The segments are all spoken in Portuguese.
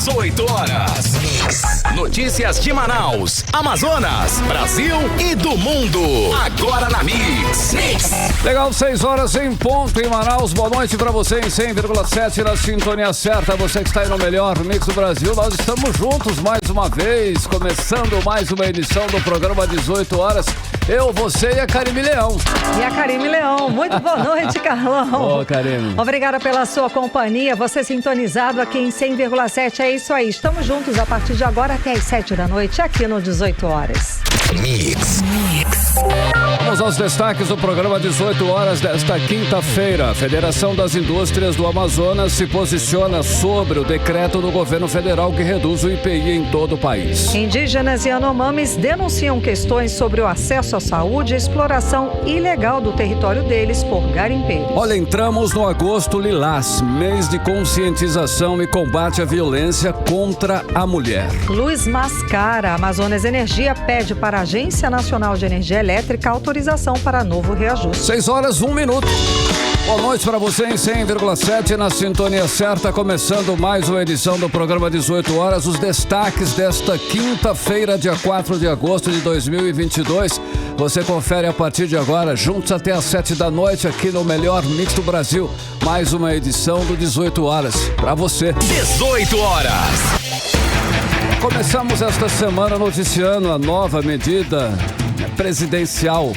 18 horas. Notícias de Manaus, Amazonas, Brasil e do mundo. Agora na Mix. Legal, 6 horas em ponto em Manaus. Boa noite pra você em 100,7 na sintonia certa. Você que está aí no melhor Mix do Brasil. Nós estamos juntos mais uma vez, começando mais uma edição do programa 18 horas. Eu, você e a Karime Leão. E a Karime Leão. Muito boa noite, Carlão. Ô, Karime. Obrigada pela sua companhia. Você sintonizado aqui em 100,7. É isso aí. Estamos juntos a partir de agora até às 7 da noite, aqui no 18 horas. Mix. Vamos aos destaques do programa 18 horas desta quinta-feira. A Federação das Indústrias do Amazonas se posiciona sobre o decreto do governo federal que reduz o IPI em todo o país. Indígenas e Yanomamis denunciam questões sobre o acesso à saúde e exploração ilegal do território deles por garimpeiros. Olha, entramos no agosto lilás, mês de conscientização e combate à violência contra a mulher. Luz Mascara. Amazonas Energia pede para a Agência Nacional de Energia Elétrica autorização para novo reajuste. 6 horas, 1 minuto. Boa noite para você em 100,7 na sintonia certa, começando mais uma edição do programa 18 horas. Os destaques desta quinta-feira, dia 4 de agosto de 2022. Você confere a partir de agora, juntos até às 7 da noite, aqui no melhor Mix do Brasil. Mais uma edição do 18 horas para você. 18 horas. Começamos esta semana noticiando a nova medida presidencial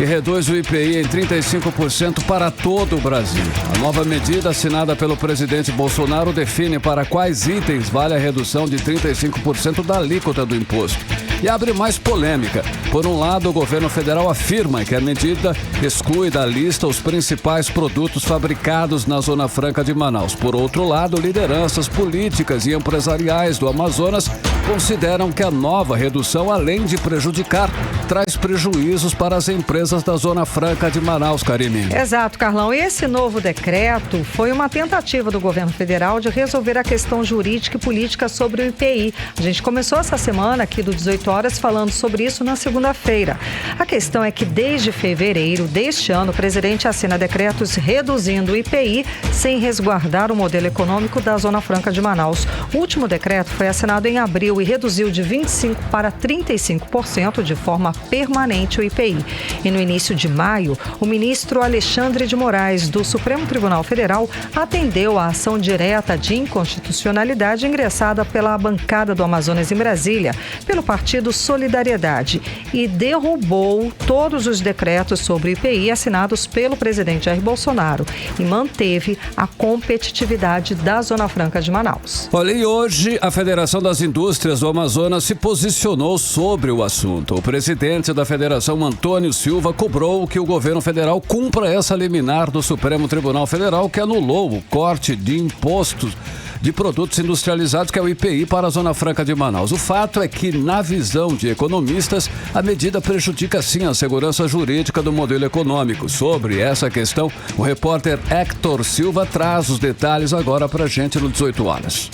que reduz o IPI em 35% para todo o Brasil. A nova medida assinada pelo presidente Bolsonaro define para quais itens vale a redução de 35% da alíquota do imposto. E abre mais polêmica. Por um lado, o governo federal afirma que a medida exclui da lista os principais produtos fabricados na Zona Franca de Manaus. Por outro lado, lideranças políticas e empresariais do Amazonas consideram que a nova redução, além de prejudicar, traz prejuízos para as empresas da Zona Franca de Manaus, Karime. Exato, Carlão. Esse novo decreto foi uma tentativa do governo federal de resolver a questão jurídica e política sobre o IPI. A gente começou essa semana aqui do 18 horas falando sobre isso na segunda-feira. A questão é que desde fevereiro deste ano, o presidente assina decretos reduzindo o IPI sem resguardar o modelo econômico da Zona Franca de Manaus. O último decreto foi assinado em abril e reduziu de 25% para 35% de forma permanente o IPI. E no início de maio, o ministro Alexandre de Moraes, do Supremo Tribunal Federal, atendeu à ação direta de inconstitucionalidade ingressada pela bancada do Amazonas em Brasília, pelo Partido Solidariedade, e derrubou todos os decretos sobre IPI assinados pelo presidente Jair Bolsonaro e manteve a competitividade da Zona Franca de Manaus. Olha, e hoje a Federação das Indústrias do Amazonas se posicionou sobre o assunto. O presidente da Federação, Antônio Silva, cobrou que o governo federal cumpra essa liminar do Supremo Tribunal Federal que anulou o corte de impostos de produtos industrializados, que é o IPI, para a Zona Franca de Manaus. O fato é que, na visão de economistas, a medida prejudica sim a segurança jurídica do modelo econômico. Sobre essa questão, o repórter Hector Silva traz os detalhes agora pra gente no 18 horas.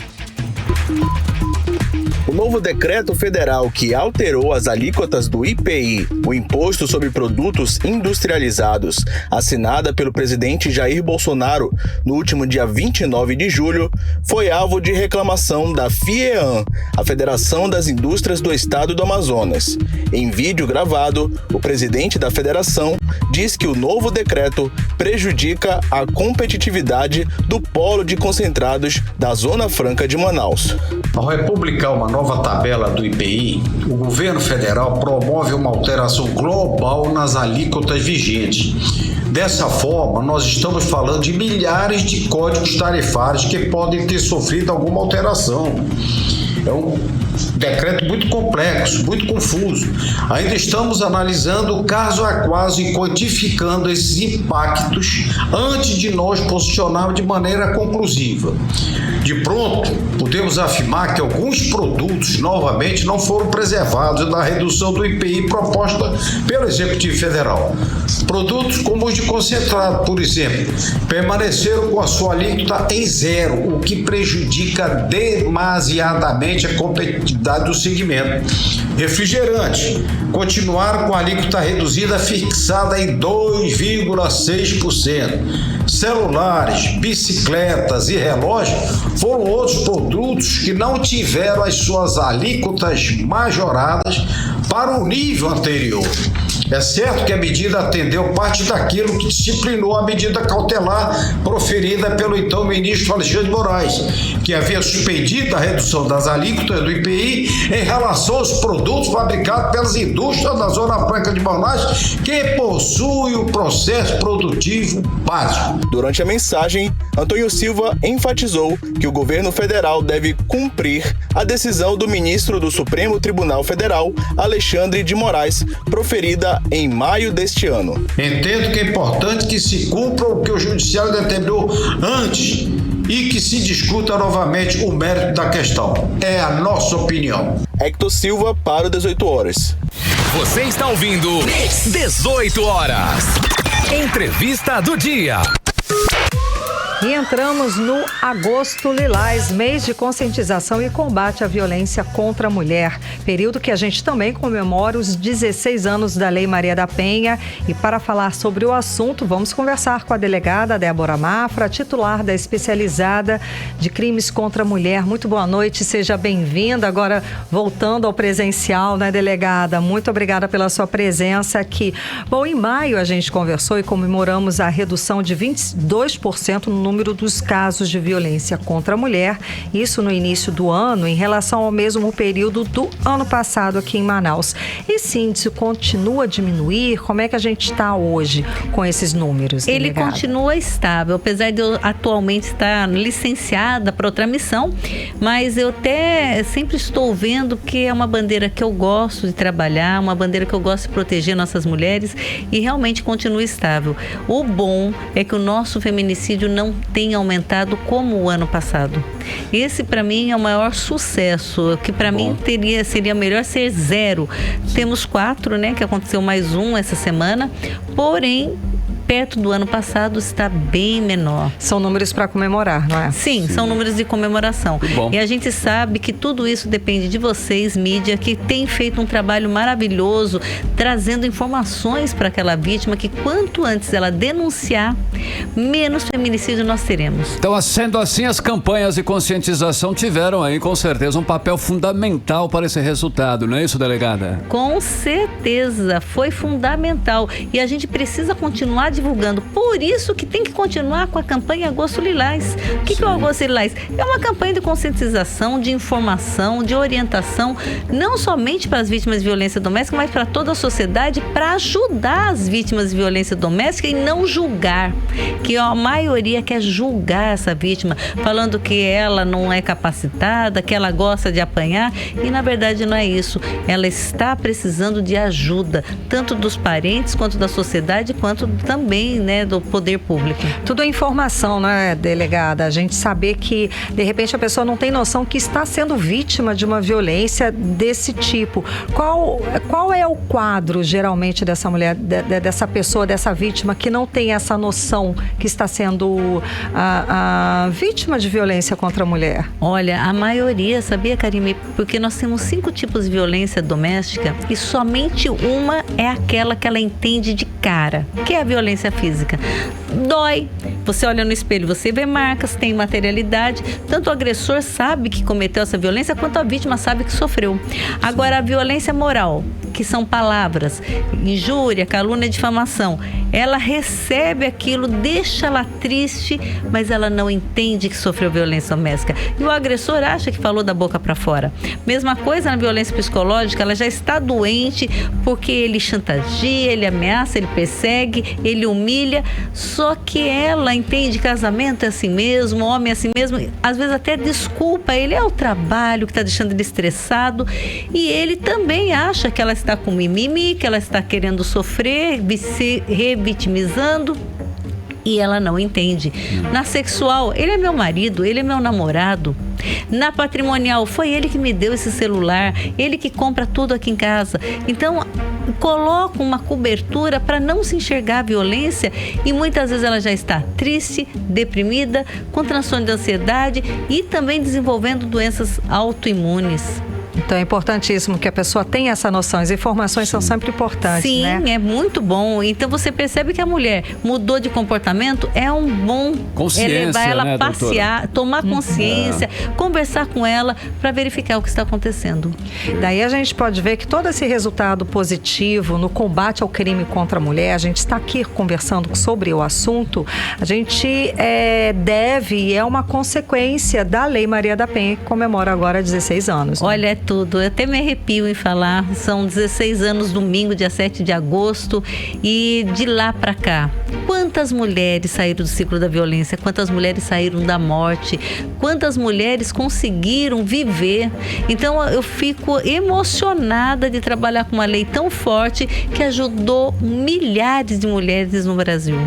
O novo decreto federal que alterou as alíquotas do IPI, o Imposto sobre Produtos Industrializados, assinada pelo presidente Jair Bolsonaro no último dia 29 de julho, foi alvo de reclamação da FIEAM, a Federação das Indústrias do Estado do Amazonas. Em vídeo gravado, o presidente da federação diz que o novo decreto prejudica a competitividade do polo de concentrados da Zona Franca de Manaus. Ao republicar uma nova tabela do IPI, o governo federal promove uma alteração global nas alíquotas vigentes. Dessa forma, nós estamos falando de milhares de códigos tarifários que podem ter sofrido alguma alteração. É um decreto muito complexo, muito confuso. Ainda estamos analisando caso a caso e quantificando esses impactos antes de nós posicionarmos de maneira conclusiva. De pronto, podemos afirmar que alguns produtos, novamente, não foram preservados na redução do IPI proposta pelo Executivo Federal. Produtos como os de concentrado, por exemplo, permaneceram com a sua alíquota em zero, o que prejudica demasiadamente a competitividade do segmento. Refrigerantes continuaram com a alíquota reduzida fixada em 2,6%. celulares, bicicletas e relógios foram outros produtos que não tiveram as suas alíquotas majoradas para o nível anterior. É certo que a medida atendeu parte daquilo que disciplinou a medida cautelar proferida pelo então ministro Alexandre de Moraes, que havia suspendido a redução das alíquotas do IPI em relação aos produtos fabricados pelas indústrias da Zona Franca de Manaus, que possuem o processo produtivo básico. Durante a mensagem, Antônio Silva enfatizou que o governo federal deve cumprir a decisão do ministro do Supremo Tribunal Federal, Alexandre de Moraes, proferida em maio deste ano. Entendo que é importante que se cumpra o que o Judiciário determinou antes e que se discuta novamente o mérito da questão. É a nossa opinião. Hector Silva para o 18 horas. Você está ouvindo 18 horas. Entrevista do dia. E entramos no Agosto Lilás, mês de conscientização e combate à violência contra a mulher. Período que a gente também comemora os 16 anos da Lei Maria da Penha. E para falar sobre o assunto, vamos conversar com a delegada Débora Mafra, titular da Especializada de Crimes contra a Mulher. Muito boa noite, seja bem-vinda. Agora, voltando ao presencial, né, delegada? Muito obrigada pela sua presença aqui. Bom, em maio a gente conversou e comemoramos a redução de 22% no número dos casos de violência contra a mulher, isso no início do ano, em relação ao mesmo período do ano passado aqui em Manaus. Esse índice continua a diminuir? Como é que a gente está hoje com esses números? Ele continua estável, apesar de eu atualmente estar licenciada para outra missão, mas eu até sempre estou vendo que é uma bandeira que eu gosto de trabalhar, uma bandeira que eu gosto de proteger nossas mulheres e realmente continua estável. O bom é que o nosso feminicídio não tem aumentado como o ano passado. Esse para mim é o maior sucesso, que para mim seria melhor ser 0. Temos 4, né, que aconteceu mais um essa semana, porém perto do ano passado está bem menor. São números para comemorar, não é? Sim, são números de comemoração. E a gente sabe que tudo isso depende de vocês, mídia, que tem feito um trabalho maravilhoso, trazendo informações para aquela vítima, que quanto antes ela denunciar, menos feminicídio nós teremos. Então, sendo assim, as campanhas de conscientização tiveram aí, com certeza, um papel fundamental para esse resultado, não é isso, delegada? Com certeza, foi fundamental. E a gente precisa continuar divulgando. Por isso que tem que continuar com a campanha Agosto Lilás. O que é o Agosto Lilás? É uma campanha de conscientização, de informação, de orientação, não somente para as vítimas de violência doméstica, mas para toda a sociedade, para ajudar as vítimas de violência doméstica e não julgar. Que a maioria quer julgar essa vítima, falando que ela não é capacitada, que ela gosta de apanhar, e na verdade não é isso. Ela está precisando de ajuda, tanto dos parentes, quanto da sociedade, quanto também, né, do poder público. Tudo é informação, né, delegada? A gente saber que, de repente, a pessoa não tem noção que está sendo vítima de uma violência desse tipo. Qual é o quadro, geralmente, dessa mulher, dessa pessoa, dessa vítima, que não tem essa noção que está sendo a vítima de violência contra a mulher? Olha, a maioria, sabia, Karime? Porque nós temos 5 tipos de violência doméstica e somente uma é aquela que ela entende de cara, que é a violência física. Dói. Você olha no espelho, você vê marcas, tem materialidade. Tanto o agressor sabe que cometeu essa violência, quanto a vítima sabe que sofreu. Agora, a violência moral, que são palavras, injúria, calúnia, difamação. Ela recebe aquilo, deixa ela triste, mas ela não entende que sofreu violência doméstica. E o agressor acha que falou da boca para fora. Mesma coisa na violência psicológica, ela já está doente porque ele chantageia, ele ameaça, ele persegue, ele humilha, só que ela entende que casamento é assim mesmo, homem é assim mesmo, às vezes até desculpa ele, é o trabalho que está deixando ele estressado, e ele também acha que ela está com mimimi, que ela está querendo sofrer, se revitimizando, e ela não entende. Na sexual, ele é meu marido, ele é meu namorado. Na patrimonial, foi ele que me deu esse celular, ele que compra tudo aqui em casa. Então, coloca uma cobertura para não se enxergar a violência, e muitas vezes ela já está triste, deprimida, com transtorno de ansiedade e também desenvolvendo doenças autoimunes. Então é importantíssimo que a pessoa tenha essa noção. As informações são sempre importantes, Sim, né? é muito bom. Então você percebe que a mulher mudou de comportamento, é um bom levar ela né, passear, doutora? tomar consciência, conversar com ela para verificar o que está acontecendo. Daí a gente pode ver que todo esse resultado positivo no combate ao crime contra a mulher, a gente está aqui conversando sobre o assunto, a gente deve e é uma consequência da Lei Maria da Penha, que comemora agora 16 anos. Né? Olha, é tudo. Eu até me arrepio em falar. São 16 anos, domingo, dia 7 de agosto. E de lá para cá, quantas mulheres saíram do ciclo da violência? Quantas mulheres saíram da morte? Quantas mulheres conseguiram viver? Então, eu fico emocionada de trabalhar com uma lei tão forte que ajudou milhares de mulheres no Brasil.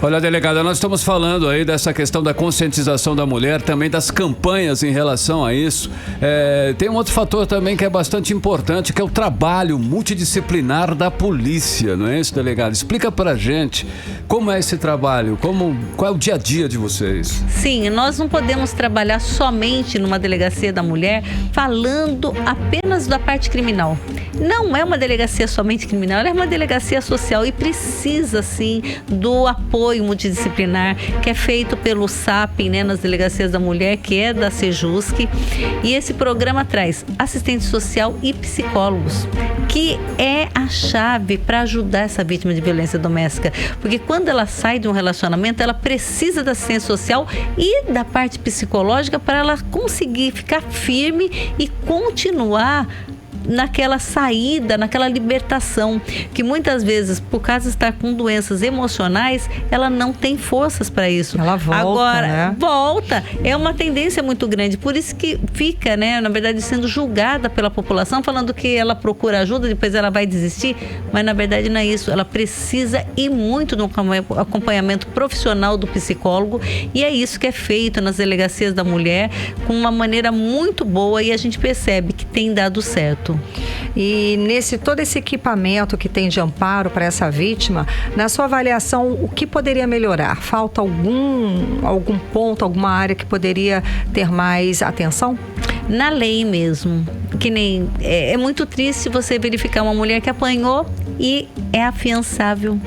Olha, delegada, nós estamos falando aí dessa questão da conscientização da mulher, também das campanhas em relação a isso. Tem um outro fator também que é bastante importante, que é o trabalho multidisciplinar da polícia, não é isso, delegada? Explica pra gente como é esse trabalho, qual é o dia a dia de vocês? Sim, nós não podemos trabalhar somente numa delegacia da mulher falando apenas da parte criminal. Não é uma delegacia somente criminal, ela é uma delegacia social e precisa, sim, do apoio multidisciplinar que é feito pelo SAPEN, né, nas delegacias da mulher, que é da Sejusc. E esse programa traz assistente social e psicólogos, que é a chave para ajudar essa vítima de violência doméstica. Porque quando ela sai de um relacionamento, ela precisa da assistência social e da parte psicológica para ela conseguir ficar firme e continuar naquela saída, naquela libertação, que muitas vezes, por causa de estar com doenças emocionais, ela não tem forças para isso. Ela volta, agora, né? Volta. É uma tendência muito grande. Por isso que fica, né, na verdade, sendo julgada pela população, falando que ela procura ajuda, depois ela vai desistir. Mas, na verdade, não é isso. Ela precisa ir muito no acompanhamento profissional do psicólogo. E é isso que é feito nas delegacias da mulher, com uma maneira muito boa, e a gente percebe que tem dado certo. E todo esse equipamento que tem de amparo para essa vítima, na sua avaliação, o que poderia melhorar? Falta algum ponto, alguma área que poderia ter mais atenção? Na lei mesmo, que nem é muito triste você verificar uma mulher que apanhou e é afiançável.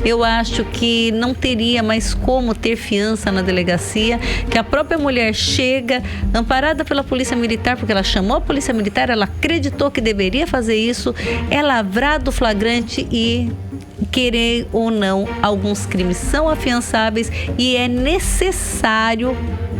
Eu acho que não teria mais como ter fiança na delegacia, que a própria mulher chega amparada pela polícia militar, porque ela chamou a polícia militar, ela acreditou que deveria fazer isso, é lavrado o flagrante e, querer ou não, alguns crimes são afiançáveis e é necessário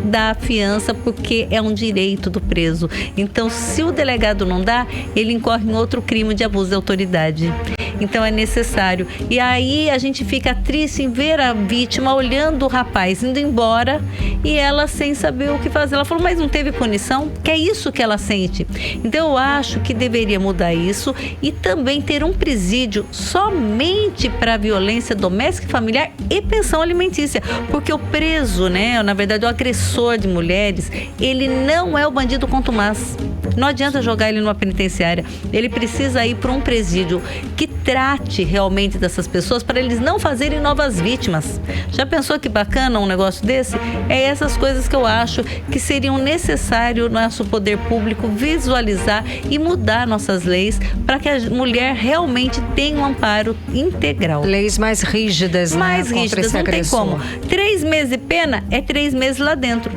dar fiança porque é um direito do preso. Então, se o delegado não dá, ele incorre em outro crime de abuso de autoridade. Então é necessário. E aí a gente fica triste em ver a vítima olhando o rapaz indo embora e ela sem saber o que fazer. Ela falou, mas não teve punição? Que é isso que ela sente. Então eu acho que deveria mudar isso e também ter um presídio somente para violência doméstica e familiar e pensão alimentícia. Porque o preso, né, na verdade o agressor de mulheres, ele não é o bandido contumaz. Não adianta jogar ele numa penitenciária. Ele precisa ir para um presídio que trate realmente dessas pessoas para eles não fazerem novas vítimas. Já pensou que bacana um negócio desse? É essas coisas que eu acho que seriam necessário nosso poder público visualizar e mudar nossas leis para que a mulher realmente tenha um amparo integral. Leis mais rígidas, mais né? rígidas, não tem como. 3 meses de pena é 3 meses lá dentro.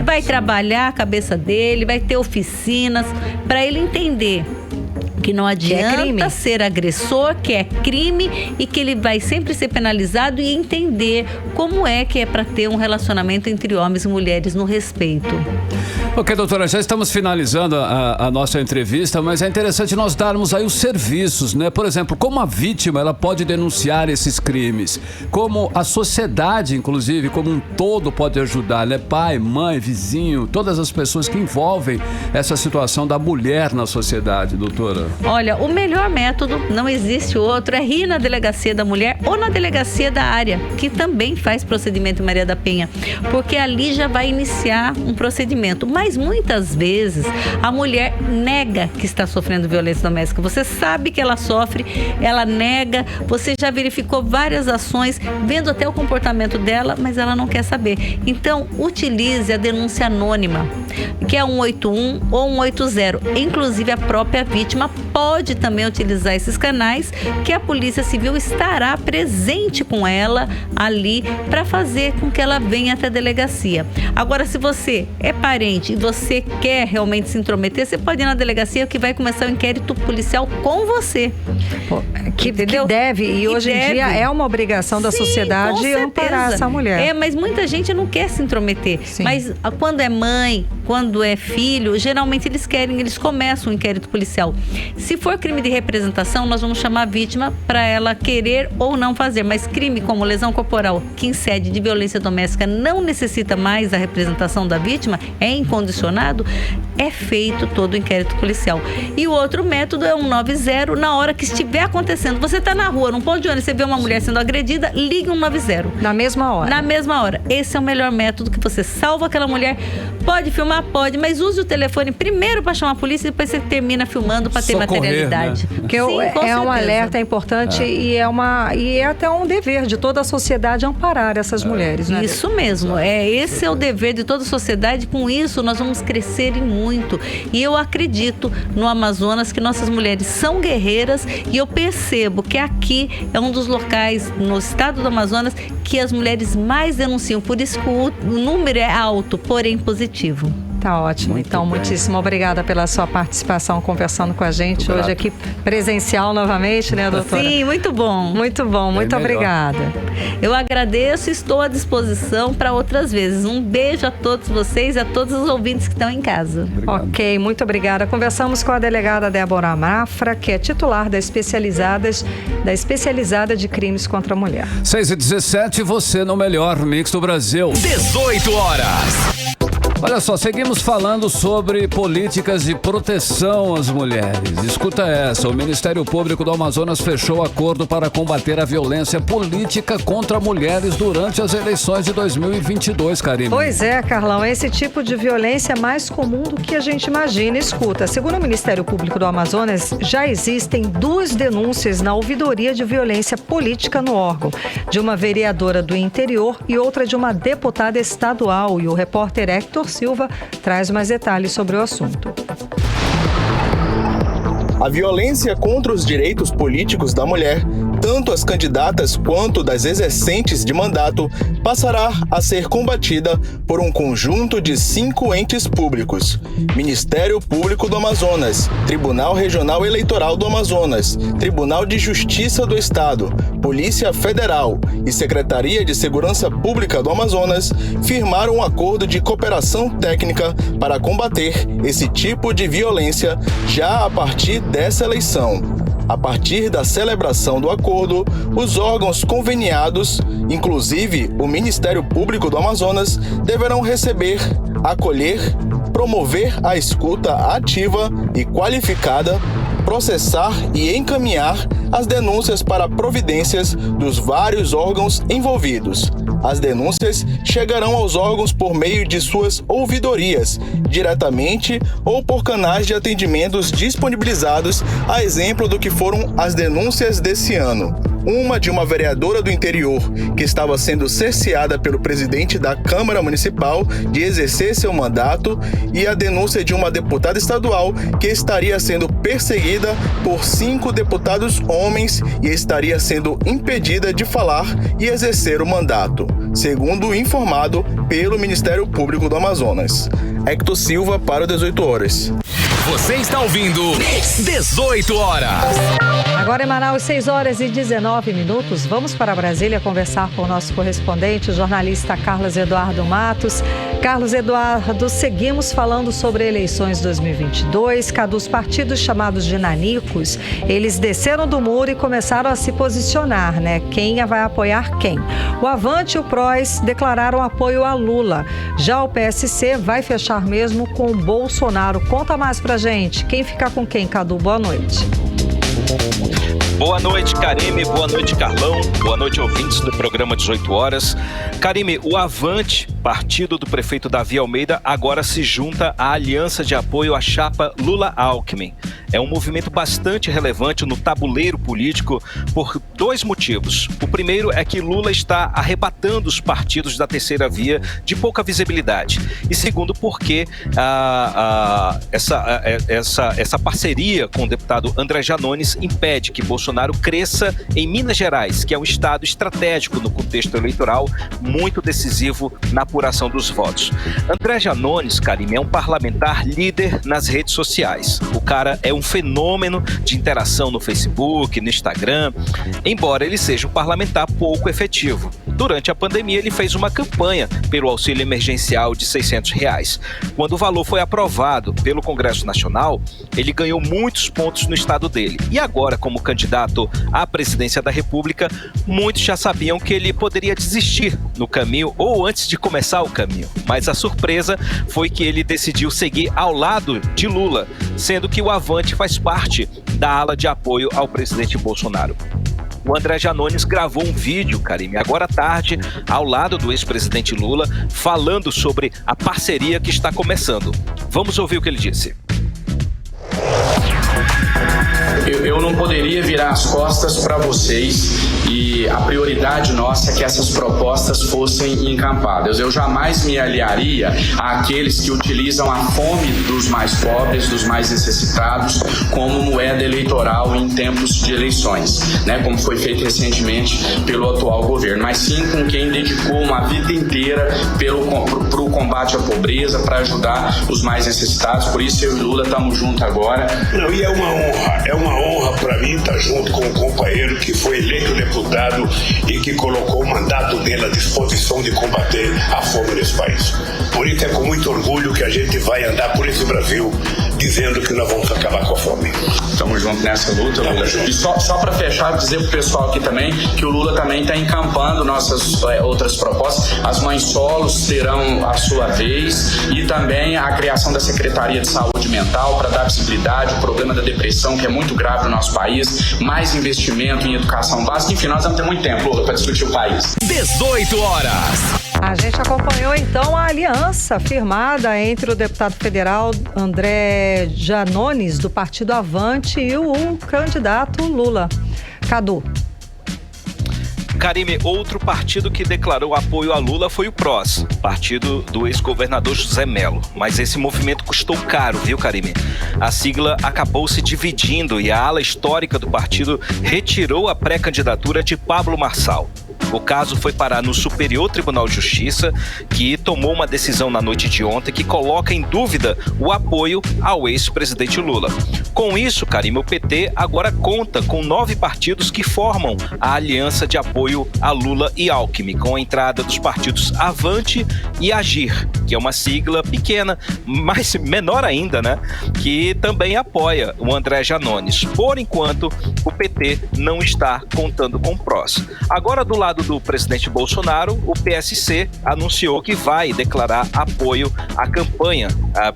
Vai trabalhar a cabeça dele, vai ter oficinas para ele entender que não adianta ser agressor, que é crime e que ele vai sempre ser penalizado e entender como é que é para ter um relacionamento entre homens e mulheres no respeito. Ok, doutora, já estamos finalizando a nossa entrevista, mas é interessante nós darmos aí os serviços, né? Por exemplo, como a vítima ela pode denunciar esses crimes, como a sociedade, inclusive, como um todo pode ajudar, né? Pai, mãe, vizinho, todas as pessoas que envolvem essa situação da mulher na sociedade, doutora. Olha, o melhor método, não existe outro, é ir na delegacia da mulher ou na delegacia da área, que também faz procedimento em Maria da Penha, porque ali já vai iniciar um procedimento. Mas muitas vezes a mulher nega que está sofrendo violência doméstica. Você sabe que ela sofre, ela nega, você já verificou várias ações, vendo até o comportamento dela, mas ela não quer saber. Então, utilize a denúncia anônima, que é 181 ou 180. Inclusive, a própria vítima pode também utilizar esses canais, que a Polícia Civil estará presente com ela ali para fazer com que ela venha até a delegacia. Agora, se você é parente e você quer realmente se intrometer, você pode ir na delegacia que vai começar o inquérito policial com você. Que deve, e hoje em dia é uma obrigação da sociedade amparar essa mulher. Mas muita gente não quer se intrometer. Sim. Mas quando é mãe, quando é filho, geralmente eles começam o inquérito policial. Se for crime de representação, nós vamos chamar a vítima para ela querer ou não fazer. Mas crime como lesão corporal, que incide de violência doméstica, não necessita mais da representação da vítima, é incondicionado, é feito todo o inquérito policial. E o outro método é 190, na hora que estiver acontecendo. Você está na rua, não pode olhar, você vê uma mulher sendo agredida, ligue 190. Na mesma hora? Na mesma hora. Esse é o melhor método, que você salva aquela mulher. Pode filmar? Pode, mas use o telefone primeiro para chamar a polícia e depois você termina filmando para ter materialidade. Né? Porque é um alerta importante e é até um dever de toda a sociedade amparar essas mulheres, né? Isso mesmo. Esse é o dever de toda a sociedade. Com isso, nós vamos crescer e muito. E eu acredito no Amazonas que nossas mulheres são guerreiras, e eu percebo que aqui é um dos locais no estado do Amazonas que as mulheres mais denunciam. Por isso que o número é alto, porém positivo. Tá ótimo. Então, muitíssimo obrigada pela sua participação conversando com a gente muito hoje aqui presencial novamente, né, doutora? Sim, muito bom. Muito bom, muito obrigada. Eu agradeço e estou à disposição para outras vezes. Um beijo a todos vocês e a todos os ouvintes que estão em casa. Obrigado. Ok, muito obrigada. Conversamos com a delegada Débora Mafra, que é titular da especializada de crimes contra a mulher. 6h17, você no melhor mix do Brasil. 18 horas. Olha só, seguimos falando sobre políticas de proteção às mulheres. Escuta essa, o Ministério Público do Amazonas fechou acordo para combater a violência política contra mulheres durante as eleições de 2022, Karine. Pois é, Carlão, esse tipo de violência é mais comum do que a gente imagina. Escuta, segundo o Ministério Público do Amazonas, já existem 2 denúncias na ouvidoria de violência política no órgão, de uma vereadora do interior e outra de uma deputada estadual, e o repórter Hector Silva traz mais detalhes sobre o assunto. A violência contra os direitos políticos da mulher, tanto as candidatas quanto das exercentes de mandato, passará a ser combatida por um conjunto de 5 entes públicos: Ministério Público do Amazonas, Tribunal Regional Eleitoral do Amazonas, Tribunal de Justiça do Estado, Polícia Federal e Secretaria de Segurança Pública do Amazonas firmaram um acordo de cooperação técnica para combater esse tipo de violência já a partir dessa eleição. A partir da celebração do acordo, os órgãos conveniados, inclusive o Ministério Público do Amazonas, deverão receber, acolher, promover a escuta ativa e qualificada, processar e encaminhar as denúncias para providências dos vários órgãos envolvidos. As denúncias chegarão aos órgãos por meio de suas ouvidorias, diretamente ou por canais de atendimentos disponibilizados, a exemplo do que foram as denúncias desse ano. Uma de uma vereadora do interior que estava sendo cerceada pelo presidente da Câmara Municipal de exercer seu mandato, e a denúncia de uma deputada estadual que estaria sendo perseguida por 5 deputados homens e estaria sendo impedida de falar e exercer o mandato, segundo informado pelo Ministério Público do Amazonas. Hector Silva para o 18 horas. Você está ouvindo 18 horas. Agora em Manaus, 6h19. Vamos para Brasília conversar com o nosso correspondente, o jornalista Carlos Eduardo Matos. Carlos Eduardo, seguimos falando sobre eleições 2022. Cadu, os partidos chamados de nanicos, eles desceram do muro e começaram a se posicionar, né? Quem vai apoiar quem? O Avante e o PROS declararam apoio a Lula. Já o PSC vai fechar mesmo com o Bolsonaro. Conta mais pra gente. Quem fica com quem, Cadu? Boa noite. Boa noite, Karime. Boa noite, Carlão. Boa noite, ouvintes do programa 18 horas. Karime, o Avante, partido do prefeito Davi Almeida, agora se junta à aliança de apoio à chapa Lula-Alckmin. É um movimento bastante relevante no tabuleiro político por dois motivos. O primeiro é que Lula está arrebatando os partidos da terceira via de pouca visibilidade. E segundo, porque essa parceria com o deputado André Janones impede que Bolsonaro cresça em Minas Gerais, que é um estado estratégico no contexto eleitoral, muito decisivo na apuração dos votos. André Janones, Karime, é um parlamentar líder nas redes sociais. O cara é um fenômeno de interação no Facebook, no Instagram, embora ele seja um parlamentar pouco efetivo. Durante a pandemia, ele fez uma campanha pelo auxílio emergencial de R$600. Quando o valor foi aprovado pelo Congresso Nacional, ele ganhou muitos pontos no estado dele. E agora, como candidato à presidência da República, muitos já sabiam que ele poderia desistir no caminho ou antes de começar o caminho. Mas a surpresa foi que ele decidiu seguir ao lado de Lula, sendo que o Avante faz parte da ala de apoio ao presidente Bolsonaro. O André Janones gravou um vídeo, Karime, agora à tarde, ao lado do ex-presidente Lula, falando sobre a parceria que está começando. Vamos ouvir o que ele disse. Eu não poderia virar as costas para vocês e a prioridade nossa é que essas propostas fossem encampadas. Eu jamais me aliaria àqueles que utilizam a fome dos mais pobres, dos mais necessitados, como moeda eleitoral em tempos de eleições, né, como foi feito recentemente pelo atual governo, mas sim com quem dedicou uma vida inteira para o combate à pobreza, para ajudar os mais necessitados. Por isso eu e Lula estamos juntos agora. Não, e é uma honra para mim estar junto com um companheiro que foi eleito deputado e que colocou o mandato dele à disposição de combater a fome nesse país. Por isso é com muito orgulho que a gente vai andar por esse Brasil dizendo que nós vamos acabar com a fome. Estamos juntos nessa luta, Lula. E só para fechar, dizer pro pessoal aqui também que o Lula também está encampando nossas outras propostas. As mães solos terão a sua vez e também a criação da Secretaria de Saúde Mental para dar visibilidade ao problema da depressão, que é muito grave no nosso país, mais investimento em educação básica. Enfim, nós vamos ter muito tempo, Lula, para discutir o país. 18 horas. A gente acompanhou então a aliança firmada entre o deputado federal André Janones, do Partido Avante, e o candidato Lula. Cadu. Karime, outro partido que declarou apoio a Lula foi o PROS, partido do ex-governador José Melo. Mas esse movimento custou caro, viu, Karime? A sigla acabou se dividindo e a ala histórica do partido retirou a pré-candidatura de Pablo Marçal. O caso foi parar no Superior Tribunal de Justiça, que tomou uma decisão na noite de ontem que coloca em dúvida o apoio ao ex-presidente Lula. Com isso, Karime, o PT agora conta com 9 partidos que formam a aliança de apoio a Lula e Alckmin, com a entrada dos partidos Avante e Agir, que é uma sigla pequena, mas menor ainda, né? Que também apoia o André Janones. Por enquanto, o PT não está contando com o PROS. Agora, do lado do presidente Bolsonaro, o PSC anunciou que vai declarar apoio à campanha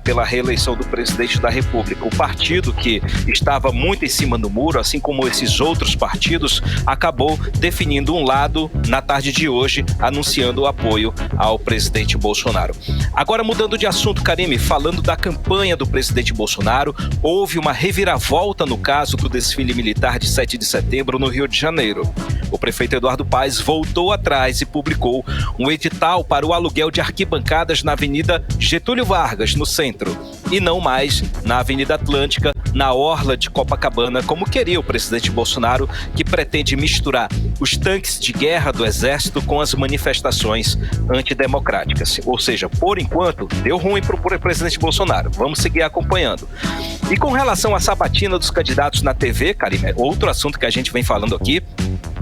pela reeleição do presidente da República. O partido que estava muito em cima do muro, assim como esses outros partidos, acabou definindo um lado na tarde de hoje, anunciando o apoio ao presidente Bolsonaro. Agora, mudando de assunto, Karime, falando da campanha do presidente Bolsonaro, houve uma reviravolta no caso do desfile militar de 7 de setembro no Rio de Janeiro. O prefeito Eduardo Paes voltou atrás e publicou um edital para o aluguel de arquibancadas na Avenida Getúlio Vargas, no centro, e não mais na Avenida Atlântica, na orla de Copacabana, como queria o presidente Bolsonaro, que pretende misturar os tanques de guerra do Exército com as manifestações antidemocráticas. Ou seja, por enquanto, deu ruim para o presidente Bolsonaro. Vamos seguir acompanhando. E com relação à sabatina dos candidatos na TV, Karime, outro assunto que a gente vem falando aqui,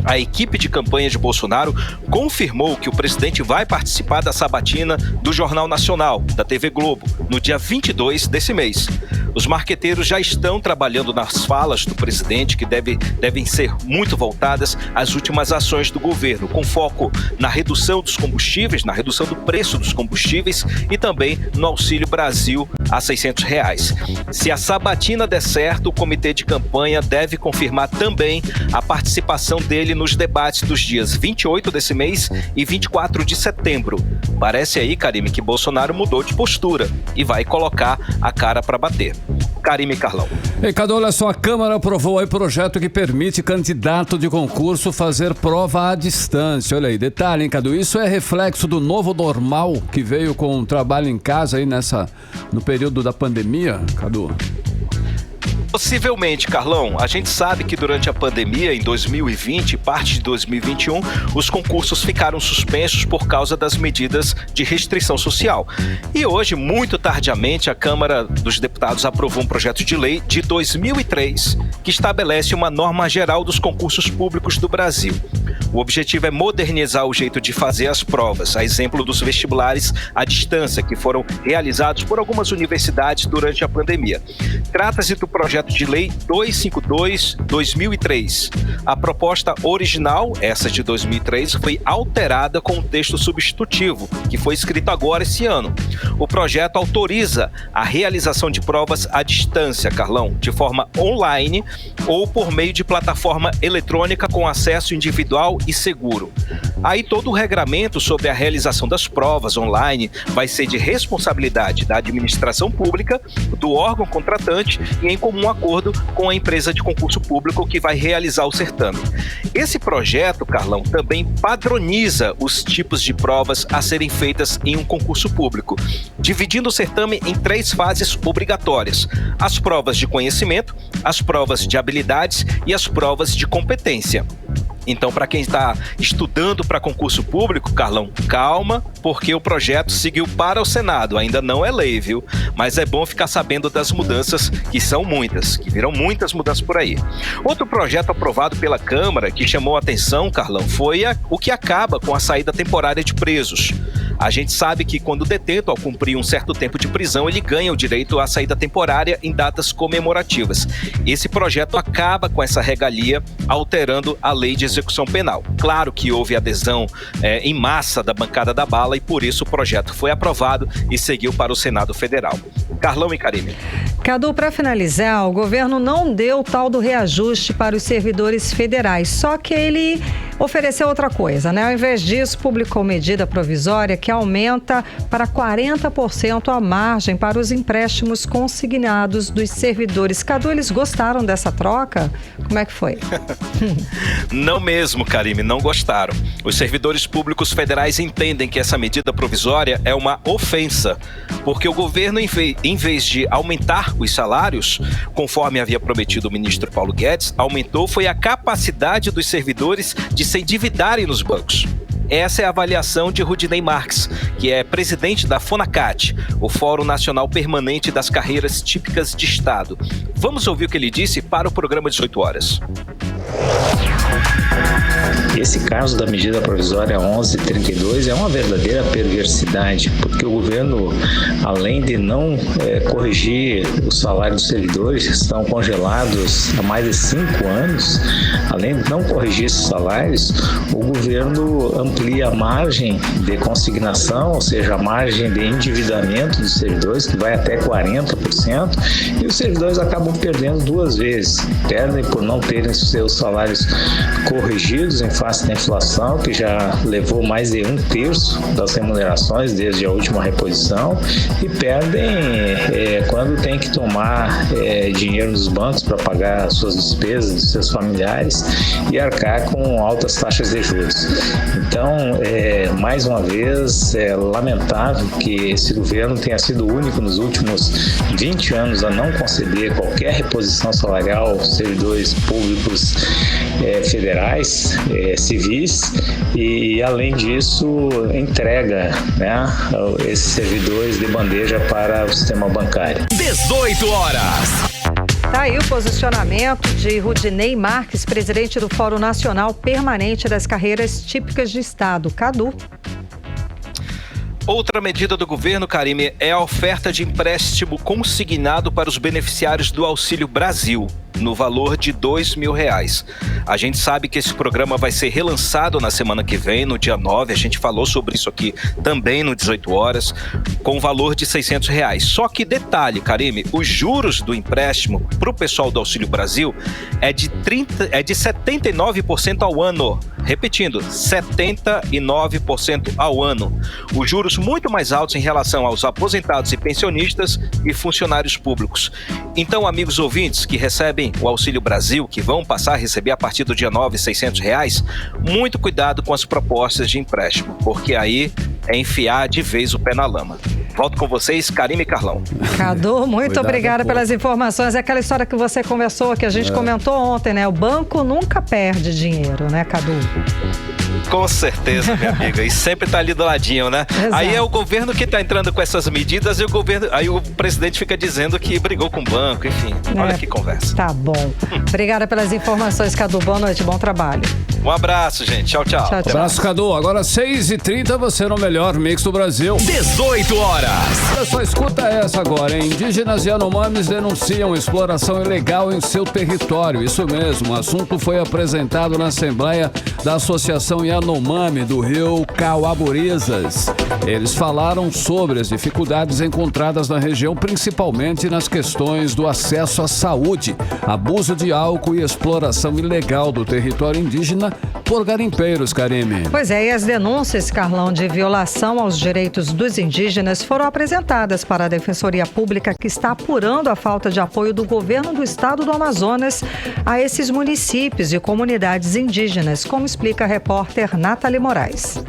A equipe de campanha de Bolsonaro confirmou que o presidente vai participar da sabatina do Jornal Nacional, da TV Globo, no dia 22 desse mês. Os marqueteiros já estão trabalhando nas falas do presidente, que devem ser muito voltadas às últimas ações do governo, com foco na redução dos combustíveis, na redução do preço dos combustíveis e também no Auxílio Brasil a R$600. Se a sabatina der certo, o comitê de campanha deve confirmar também a participação dele nos debates dos dias 28 desse mês e 24 de setembro. Parece aí, Karime, que Bolsonaro mudou de postura e vai colocar a cara para bater. Karime e Carlão. Ei, Cadu, olha só, a Câmara aprovou aí projeto que permite candidato de concurso fazer prova à distância. Olha aí, detalhe, hein, Cadu, isso é reflexo do novo normal que veio com o trabalho em casa aí no período da pandemia, Cadu? Possivelmente, Carlão. A gente sabe que durante a pandemia, em 2020 e parte de 2021, os concursos ficaram suspensos por causa das medidas de restrição social. E hoje, muito tardiamente, a Câmara dos Deputados aprovou um projeto de lei de 2003 que estabelece uma norma geral dos concursos públicos do Brasil. O objetivo é modernizar o jeito de fazer as provas, a exemplo dos vestibulares à distância, que foram realizados por algumas universidades durante a pandemia. Trata-se do projeto de lei 252/2003. A proposta original, essa de 2003, foi alterada com um texto substitutivo, que foi escrito agora esse ano. O projeto autoriza a realização de provas à distância, Carlão, de forma online ou por meio de plataforma eletrônica com acesso individual e seguro. Aí todo o regramento sobre a realização das provas online vai ser de responsabilidade da administração pública, do órgão contratante e em comum acordo com a empresa de concurso público que vai realizar o certame. Esse projeto, Carlão, também padroniza os tipos de provas a serem feitas em um concurso público, dividindo o certame em 3 fases obrigatórias: as provas de conhecimento, as provas de habilidades e as provas de competência. Então, para quem está estudando para concurso público, Carlão, calma, porque o projeto seguiu para o Senado. Ainda não é lei, viu? Mas é bom ficar sabendo das mudanças, que são muitas, que virão muitas mudanças por aí. Outro projeto aprovado pela Câmara que chamou a atenção, Carlão, foi o que acaba com a saída temporária de presos. A gente sabe que quando o detento, ao cumprir um certo tempo de prisão, ele ganha o direito à saída temporária em datas comemorativas. Esse projeto acaba com essa regalia, alterando a lei de execução penal. Claro que houve adesão em massa da bancada da bala e por isso o projeto foi aprovado e seguiu para o Senado Federal. Carlão e Karime. Cadu, para finalizar, o governo não deu o tal do reajuste para os servidores federais, só que ele ofereceu outra coisa, né? Ao invés disso, publicou medida provisória que aumenta para 40% a margem para os empréstimos consignados dos servidores. Cadu, eles gostaram dessa troca? Como é que foi? Não mesmo, Karime, não gostaram. Os servidores públicos federais entendem que essa medida provisória é uma ofensa, porque o governo, em vez de aumentar os salários, conforme havia prometido o ministro Paulo Guedes, aumentou foi a capacidade dos servidores de se endividarem nos bancos. Essa é a avaliação de Rudinei Marques, que é presidente da FONACAT, o Fórum Nacional Permanente das Carreiras Típicas de Estado. Vamos ouvir o que ele disse para o programa 18 horas. Esse caso da medida provisória 1132 é uma verdadeira perversidade, porque o governo, além de não corrigir os salários dos servidores que estão congelados há mais de 5 anos, além de não corrigir esses salários, o governo amplia a margem de consignação, ou seja, a margem de endividamento dos servidores, que vai até 40%, e os servidores acabam perdendo 2 vezes. Perdem por não terem seus salários corrigidos em face da inflação, que já levou mais de 1/3 das remunerações desde a última reposição, e perdem quando tem que tomar dinheiro nos bancos para pagar suas despesas dos seus familiares e arcar com altas taxas de juros. Então, mais uma vez, é lamentável que esse governo tenha sido o único nos últimos 20 anos a não conceder qualquer reposição salarial aos servidores públicos federais, civis, e além disso entrega, né, esses servidores de bandeja para o sistema bancário. 18 horas. Tá aí o posicionamento de Rudinei Marques, presidente do Fórum Nacional Permanente das Carreiras Típicas de Estado. Cadu. Outra medida do governo, Karime, é a oferta de empréstimo consignado para os beneficiários do Auxílio Brasil, no valor de R$2.000. A gente sabe que esse programa vai ser relançado na semana que vem, no dia 9. A gente falou sobre isso aqui também no 18 horas, com o valor de R$600. Só que detalhe, Karime, os juros do empréstimo para o pessoal do Auxílio Brasil é de 79% ao ano. Repetindo, 79% ao ano. Os juros muito mais altos em relação aos aposentados e pensionistas e funcionários públicos. Então, amigos ouvintes que recebem o Auxílio Brasil, que vão passar a receber a partir do dia 9, R$600, muito cuidado com as propostas de empréstimo, porque aí é enfiar de vez o pé na lama. Volto com vocês, Karime e Carlão. Cadu, muito obrigada pelas informações. É aquela história que você conversou, que a gente comentou ontem, né? O banco nunca perde dinheiro, né, Cadu? Com certeza, minha amiga. E sempre tá ali do ladinho, né? Exato. Aí é o governo que tá entrando com essas medidas e aí o presidente fica dizendo que brigou com o banco, enfim. Olha que conversa. Tá bom. Obrigada pelas informações, Cadu. Boa noite, bom trabalho. Um abraço, gente. Tchau, tchau. Tchau, tchau. Abraço, Cadu. Agora 6h30, você no melhor mix do Brasil. 18 horas. Olha só, escuta essa agora, hein? Indígenas Yanomamis denunciam exploração ilegal em seu território. Isso mesmo, o assunto foi apresentado na Assembleia da Associação Yanomami do Rio Cauaburizas. Eles falaram sobre as dificuldades encontradas na região, principalmente nas questões do acesso à saúde, abuso de álcool e exploração ilegal do território indígena por garimpeiros, Karime. Pois é, e as denúncias, Carlão, de violação aos direitos dos indígenas foram apresentadas para a Defensoria Pública, que está apurando a falta de apoio do governo do estado do Amazonas a esses municípios e comunidades indígenas, como explica a repórter Nathalie Moraes.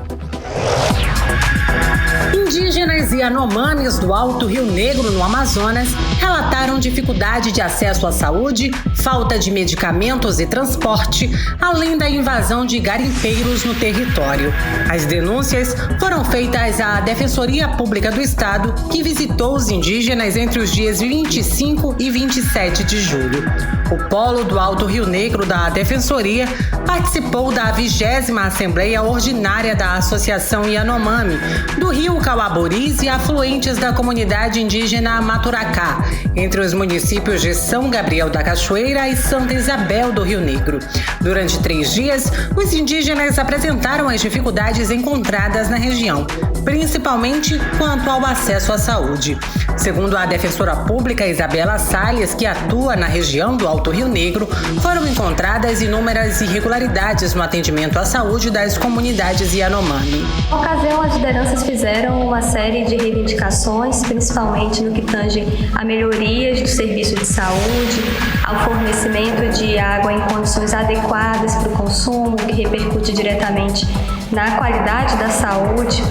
Indígenas e Yanomamis do Alto Rio Negro, no Amazonas, relataram dificuldade de acesso à saúde, falta de medicamentos e transporte, além da invasão de garimpeiros no território. As denúncias foram feitas à Defensoria Pública do Estado, que visitou os indígenas entre os dias 25 e 27 de julho. O Polo do Alto Rio Negro da Defensoria participou da 20ª Assembleia Ordinária da Associação Yanomami, do Rio Cauaburiz e afluentes da comunidade indígena Maturacá, entre os municípios de São Gabriel da Cachoeira e Santa Isabel do Rio Negro. Durante 3 dias, os indígenas apresentaram as dificuldades encontradas na região, principalmente quanto ao acesso à saúde. Segundo a defensora pública Isabela Salles, que atua na região do Alto Rio Negro, foram encontradas inúmeras irregularidades no atendimento à saúde das comunidades Yanomami. Na ocasião, as lideranças fizeram uma série de reivindicações, principalmente no que tange a melhorias do serviço de saúde, ao fornecimento de água em condições adequadas para o consumo, que repercute diretamente na qualidade da saúde,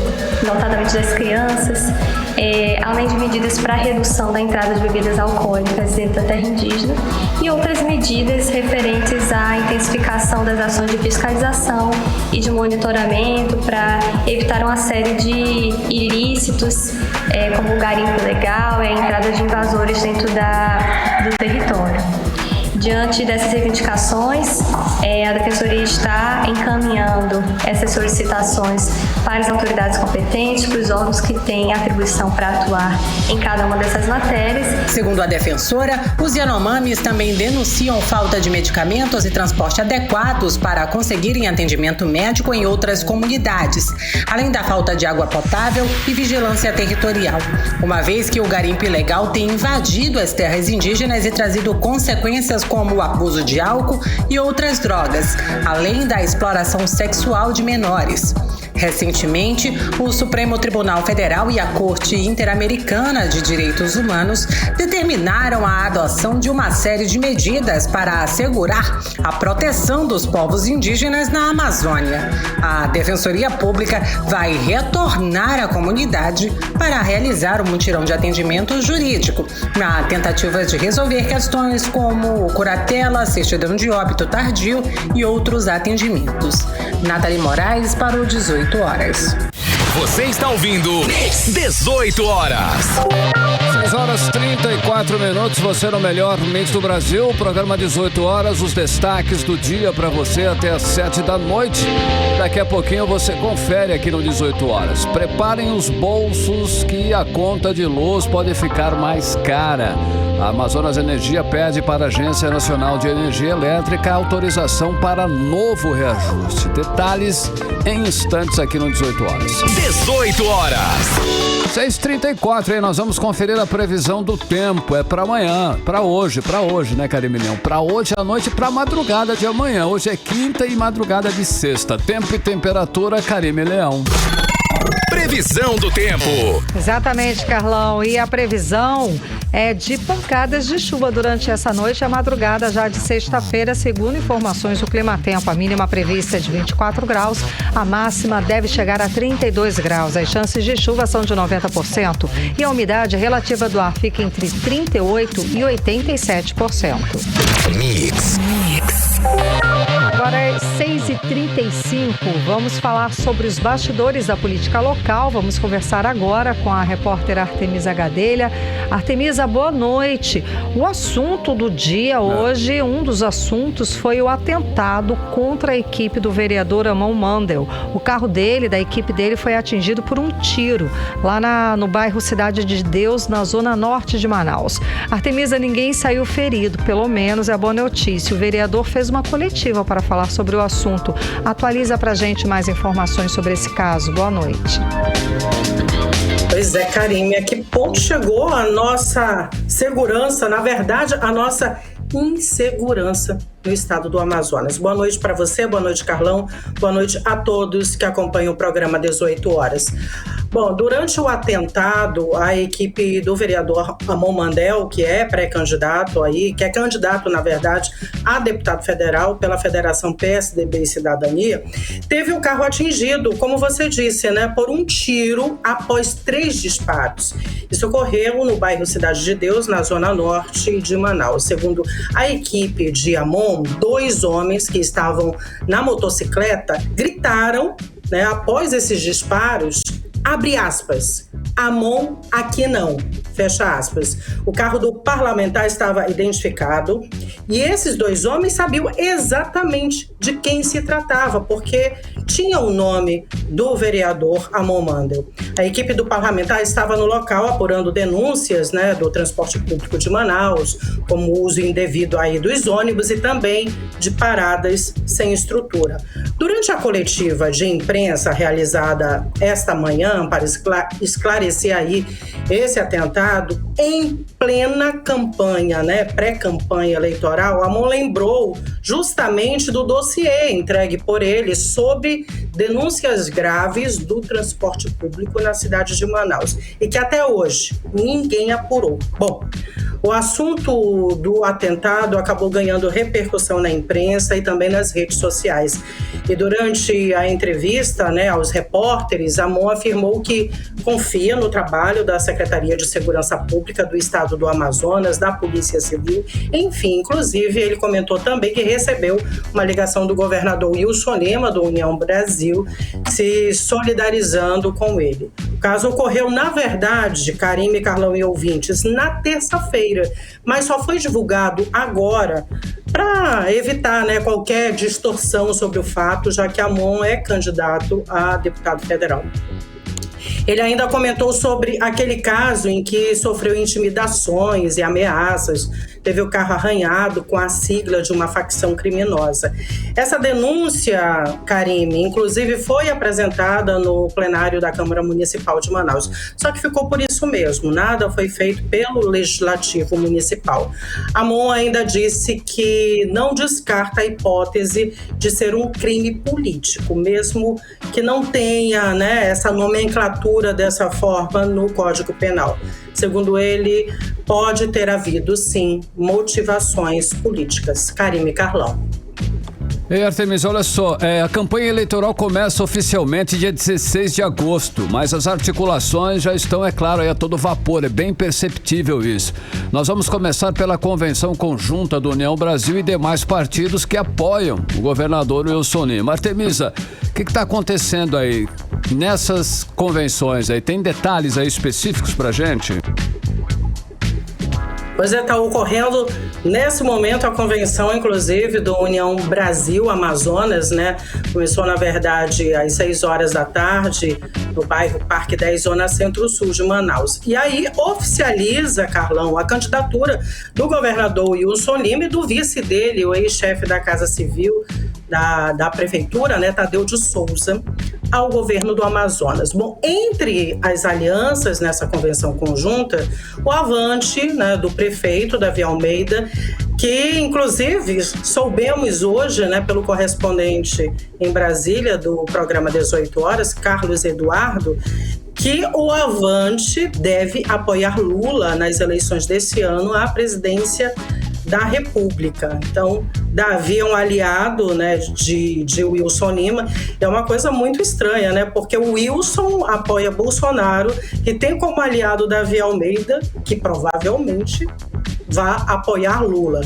notadamente das crianças, além de medidas para a redução da entrada de bebidas alcoólicas dentro da terra indígena e outras medidas referentes à intensificação das ações de fiscalização e de monitoramento para evitar uma série de ilícitos, como o garimpo ilegal e a entrada de invasores dentro do território. Diante dessas reivindicações, a Defensoria está encaminhando essas solicitações para as autoridades competentes, para os órgãos que têm atribuição para atuar em cada uma dessas matérias. Segundo a defensora, os Yanomamis também denunciam falta de medicamentos e transporte adequados para conseguirem atendimento médico em outras comunidades, além da falta de água potável e vigilância territorial, uma vez que o garimpo ilegal tem invadido as terras indígenas e trazido consequências como o abuso de álcool e outras drogas, além da exploração sexual de menores. Recentemente, o Supremo Tribunal Federal e a Corte Interamericana de Direitos Humanos determinaram a adoção de uma série de medidas para assegurar a proteção dos povos indígenas na Amazônia. A Defensoria Pública vai retornar à comunidade para realizar um mutirão de atendimento jurídico, na tentativa de resolver questões como curatela, certidão de óbito tardio e outros atendimentos. Nathalie Moraes para o 18 horas. Você está ouvindo 18 horas. 6h34, você no melhor mix do Brasil, programa 18 horas, os destaques do dia para você até às 7 da noite. Daqui a pouquinho você confere aqui no 18 horas. Preparem os bolsos que a conta de luz pode ficar mais cara. A Amazonas Energia pede para a Agência Nacional de Energia Elétrica autorização para novo reajuste. Detalhes em instantes aqui no 18 horas. 18 horas. 6h34, hein? Nós vamos conferir a previsão do tempo. É para amanhã, para hoje, né, Karime Leão? Para hoje à noite e para madrugada de amanhã. Hoje é quinta e madrugada de sexta. Tempo e temperatura, Karime Leão. Previsão do tempo. Exatamente, Carlão. E a previsão é de pancadas de chuva durante essa noite e a madrugada já de sexta-feira, segundo informações do Climatempo. A mínima prevista é de 24 graus, a máxima deve chegar a 32 graus. As chances de chuva são de 90% e a umidade relativa do ar fica entre 38% e 87%. Mix. Agora é 6h35, vamos falar sobre os bastidores da política local. Vamos conversar agora com a repórter Artemisa Gadelha. Artemisa, boa noite. O assunto do dia hoje, um dos assuntos foi o atentado contra a equipe do vereador Amon Mandel. O carro dele, da equipe dele, foi atingido por um tiro lá no bairro Cidade de Deus, na zona norte de Manaus. Artemisa, ninguém saiu ferido, pelo menos é a boa notícia. O vereador fez uma coletiva para falar sobre o assunto. Atualiza pra gente mais informações sobre esse caso. Boa noite. Pois é, Karime, a que ponto chegou a nossa segurança, na verdade, a nossa insegurança no estado do Amazonas. Boa noite para você, boa noite, Carlão, boa noite a todos que acompanham o programa 18 horas. Bom, durante o atentado, a equipe do vereador Amon Mandel, que é pré-candidato aí, que é candidato, na verdade, a deputado federal pela Federação PSDB e Cidadania, teve o carro atingido, como você disse, né, por um tiro após 3 disparos. Isso ocorreu no bairro Cidade de Deus, na zona norte de Manaus. Segundo a equipe de Amon, 2 homens que estavam na motocicleta gritaram, né, após esses disparos, abre aspas, Amon aqui não, fecha aspas. O carro do parlamentar estava identificado e esses 2 homens sabiam exatamente de quem se tratava, porque tinha o nome do vereador Amon Mandel. A equipe do parlamentar estava no local apurando denúncias, né, do transporte público de Manaus, como o uso indevido aí dos ônibus e também de paradas sem estrutura. Durante a coletiva de imprensa realizada esta manhã para esclarecer aí esse atentado, em plena campanha, né, pré-campanha eleitoral, Amon lembrou justamente do dossiê entregue por ele sobre denúncias graves do transporte público na cidade de Manaus e que até hoje ninguém apurou. Bom, o assunto do atentado acabou ganhando repercussão na imprensa e também nas redes sociais. E durante a entrevista, né, aos repórteres, Amon afirmou que confia no trabalho da Secretaria de Segurança Pública do Estado do Amazonas, da Polícia Civil, enfim, inclusive ele comentou também que recebeu uma ligação do governador Wilson Lima, do União Brasil, se solidarizando com ele. O caso ocorreu, na verdade, Karime, Carlão e ouvintes, na terça-feira, mas só foi divulgado agora para evitar, né, qualquer distorção sobre o fato, já que Amon é candidato a deputado federal. Ele ainda comentou sobre aquele caso em que sofreu intimidações e ameaças, teve o carro arranhado com a sigla de uma facção criminosa. Essa denúncia, Karime, inclusive foi apresentada no plenário da Câmara Municipal de Manaus. Só que ficou por isso mesmo, nada foi feito pelo Legislativo Municipal. Amon ainda disse que não descarta a hipótese de ser um crime político, mesmo que não tenha, né, essa nomenclatura dessa forma no Código Penal. Segundo ele, pode ter havido, sim, motivações políticas. Karime, Carlão. Ei, Artemisa, olha só, a campanha eleitoral começa oficialmente dia 16 de agosto, mas as articulações já estão, é claro, aí a todo vapor, é bem perceptível isso. Nós vamos começar pela convenção conjunta do União Brasil e demais partidos que apoiam o governador Wilson Lima. Artemisa, o que está acontecendo aí nessas convenções aí? Tem detalhes aí específicos pra gente? Pois está ocorrendo nesse momento a convenção, inclusive, do União Brasil Amazonas, né? Começou, na verdade, às 6 horas da tarde, no bairro Parque 10, Zona Centro-Sul de Manaus. E aí oficializa, Carlão, a candidatura do governador Wilson Lima e do vice dele, o ex-chefe da Casa Civil da Prefeitura, né, Tadeu de Souza, ao governo do Amazonas. Bom, entre as alianças nessa convenção conjunta, o avante, né, do prefeito Davi Almeida, que inclusive soubemos hoje, né, pelo correspondente em Brasília do programa 18 Horas, Carlos Eduardo, que o avante deve apoiar Lula nas eleições desse ano à presidência da República. Então, Davi é um aliado, né, de Wilson Lima. É uma coisa muito estranha, né? Porque o Wilson apoia Bolsonaro e tem como aliado Davi Almeida, que provavelmente vai apoiar Lula.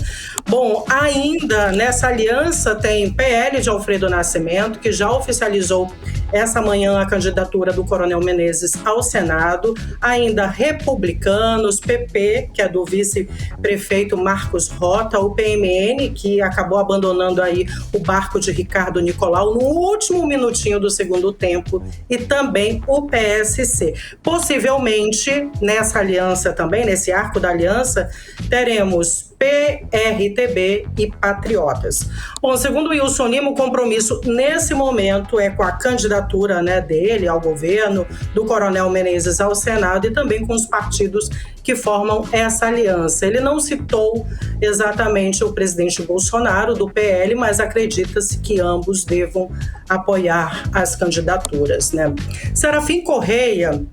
Bom, ainda nessa aliança tem PL de Alfredo Nascimento, que já oficializou essa manhã a candidatura do Coronel Menezes ao Senado, ainda Republicanos, PP, que é do vice-prefeito Marcos Rota, o PMN, que acabou abandonando aí o barco de Ricardo Nicolau no último minutinho do segundo tempo, e também o PSC. Possivelmente, nessa aliança também, nesse arco da aliança, teremos PRTB e Patriotas. Bom, segundo Wilson Lima, o compromisso nesse momento é com a candidatura, né, dele ao governo, do Coronel Menezes ao Senado e também com os partidos que formam essa aliança. Ele não citou exatamente o presidente Bolsonaro do PL, mas acredita-se que ambos devam apoiar as candidaturas, né? Serafim Correia,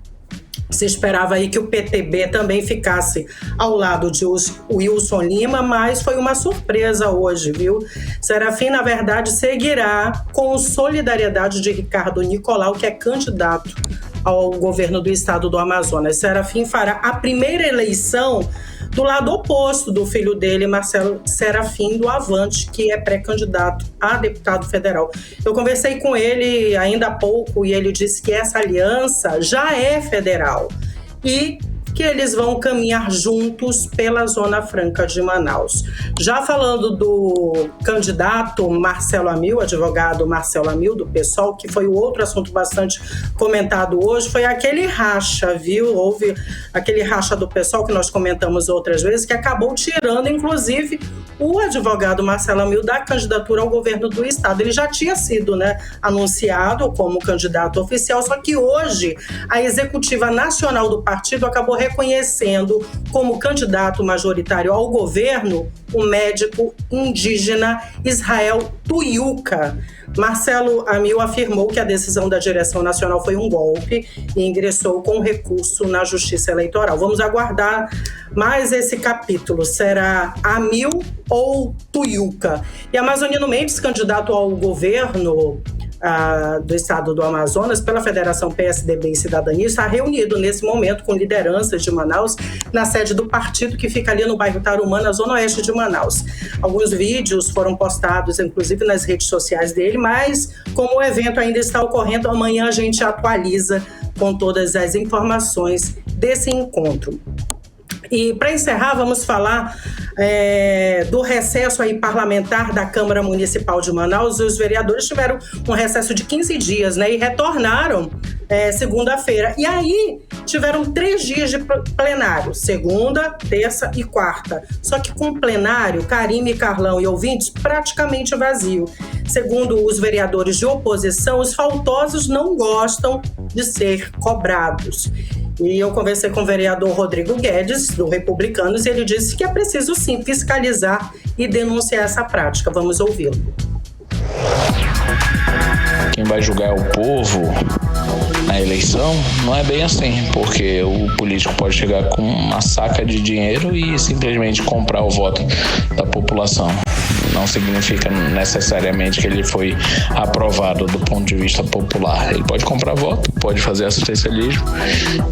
se esperava aí que o PTB também ficasse ao lado de Wilson Lima, mas foi uma surpresa hoje, viu? Serafim, na verdade, seguirá com solidariedade de Ricardo Nicolau, que é candidato ao governo do estado do Amazonas. Serafim fará a primeira eleição do lado oposto do filho dele, Marcelo Serafim, do Avante, que é pré-candidato a deputado federal. Eu conversei com ele ainda há pouco e ele disse que essa aliança já é federal e que eles vão caminhar juntos pela Zona Franca de Manaus. Já falando do candidato Marcelo Amil, advogado Marcelo Amil, do PSOL, que foi o outro assunto bastante comentado hoje, foi aquele racha, viu? Houve aquele racha do PSOL que nós comentamos outras vezes, que acabou tirando, inclusive, o advogado Marcelo Amil da candidatura ao governo do estado. Ele já tinha sido, né, anunciado como candidato oficial, só que hoje a executiva nacional do partido acabou reconhecendo como candidato majoritário ao governo o médico indígena Israel Tuiuca. Marcelo Amil afirmou que a decisão da direção nacional foi um golpe e ingressou com recurso na Justiça Eleitoral. Vamos aguardar mais esse capítulo. Será Amil ou Tuiuca? E Amazonino Mendes, candidato ao governo do estado do Amazonas pela Federação PSDB e Cidadania, está reunido nesse momento com lideranças de Manaus na sede do partido, que fica ali no bairro Tarumã, na zona oeste de Manaus. Alguns vídeos foram postados, inclusive, nas redes sociais dele, mas como o evento ainda está ocorrendo, amanhã a gente atualiza com todas as informações desse encontro. E para encerrar, vamos falar do recesso aí parlamentar da Câmara Municipal de Manaus. Os vereadores tiveram um recesso de 15 dias, né, e retornaram segunda-feira. E aí tiveram 3 dias de plenário, segunda, terça e quarta. Só que com plenário, Karime, Carlão e ouvintes, praticamente vazio. Segundo os vereadores de oposição, os faltosos não gostam de ser cobrados. E eu conversei com o vereador Rodrigo Guedes, do Republicanos, e ele disse que é preciso sim fiscalizar e denunciar essa prática. Vamos ouvi-lo. Quem vai julgar é o povo na eleição, não é bem assim, porque o político pode chegar com uma saca de dinheiro e simplesmente comprar o voto da população. Não significa necessariamente que ele foi aprovado do ponto de vista popular. Ele pode comprar voto, pode fazer assistencialismo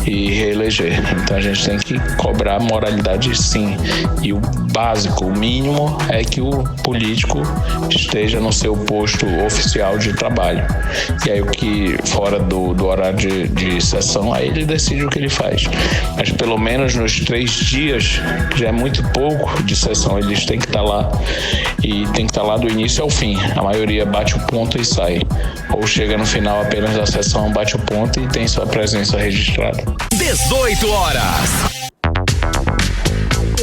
e reeleger. Então a gente tem que cobrar moralidade sim. E o básico, o mínimo, é que o político esteja no seu posto oficial de trabalho. E aí o que fora do horário horário de sessão, aí ele decide o que ele faz. Mas pelo menos nos 3 dias, já é muito pouco de sessão, eles têm que estar lá, e tem que estar lá do início ao fim. A maioria bate o ponto e sai, ou chega no final apenas da sessão, bate o ponto e tem sua presença registrada. 18 horas.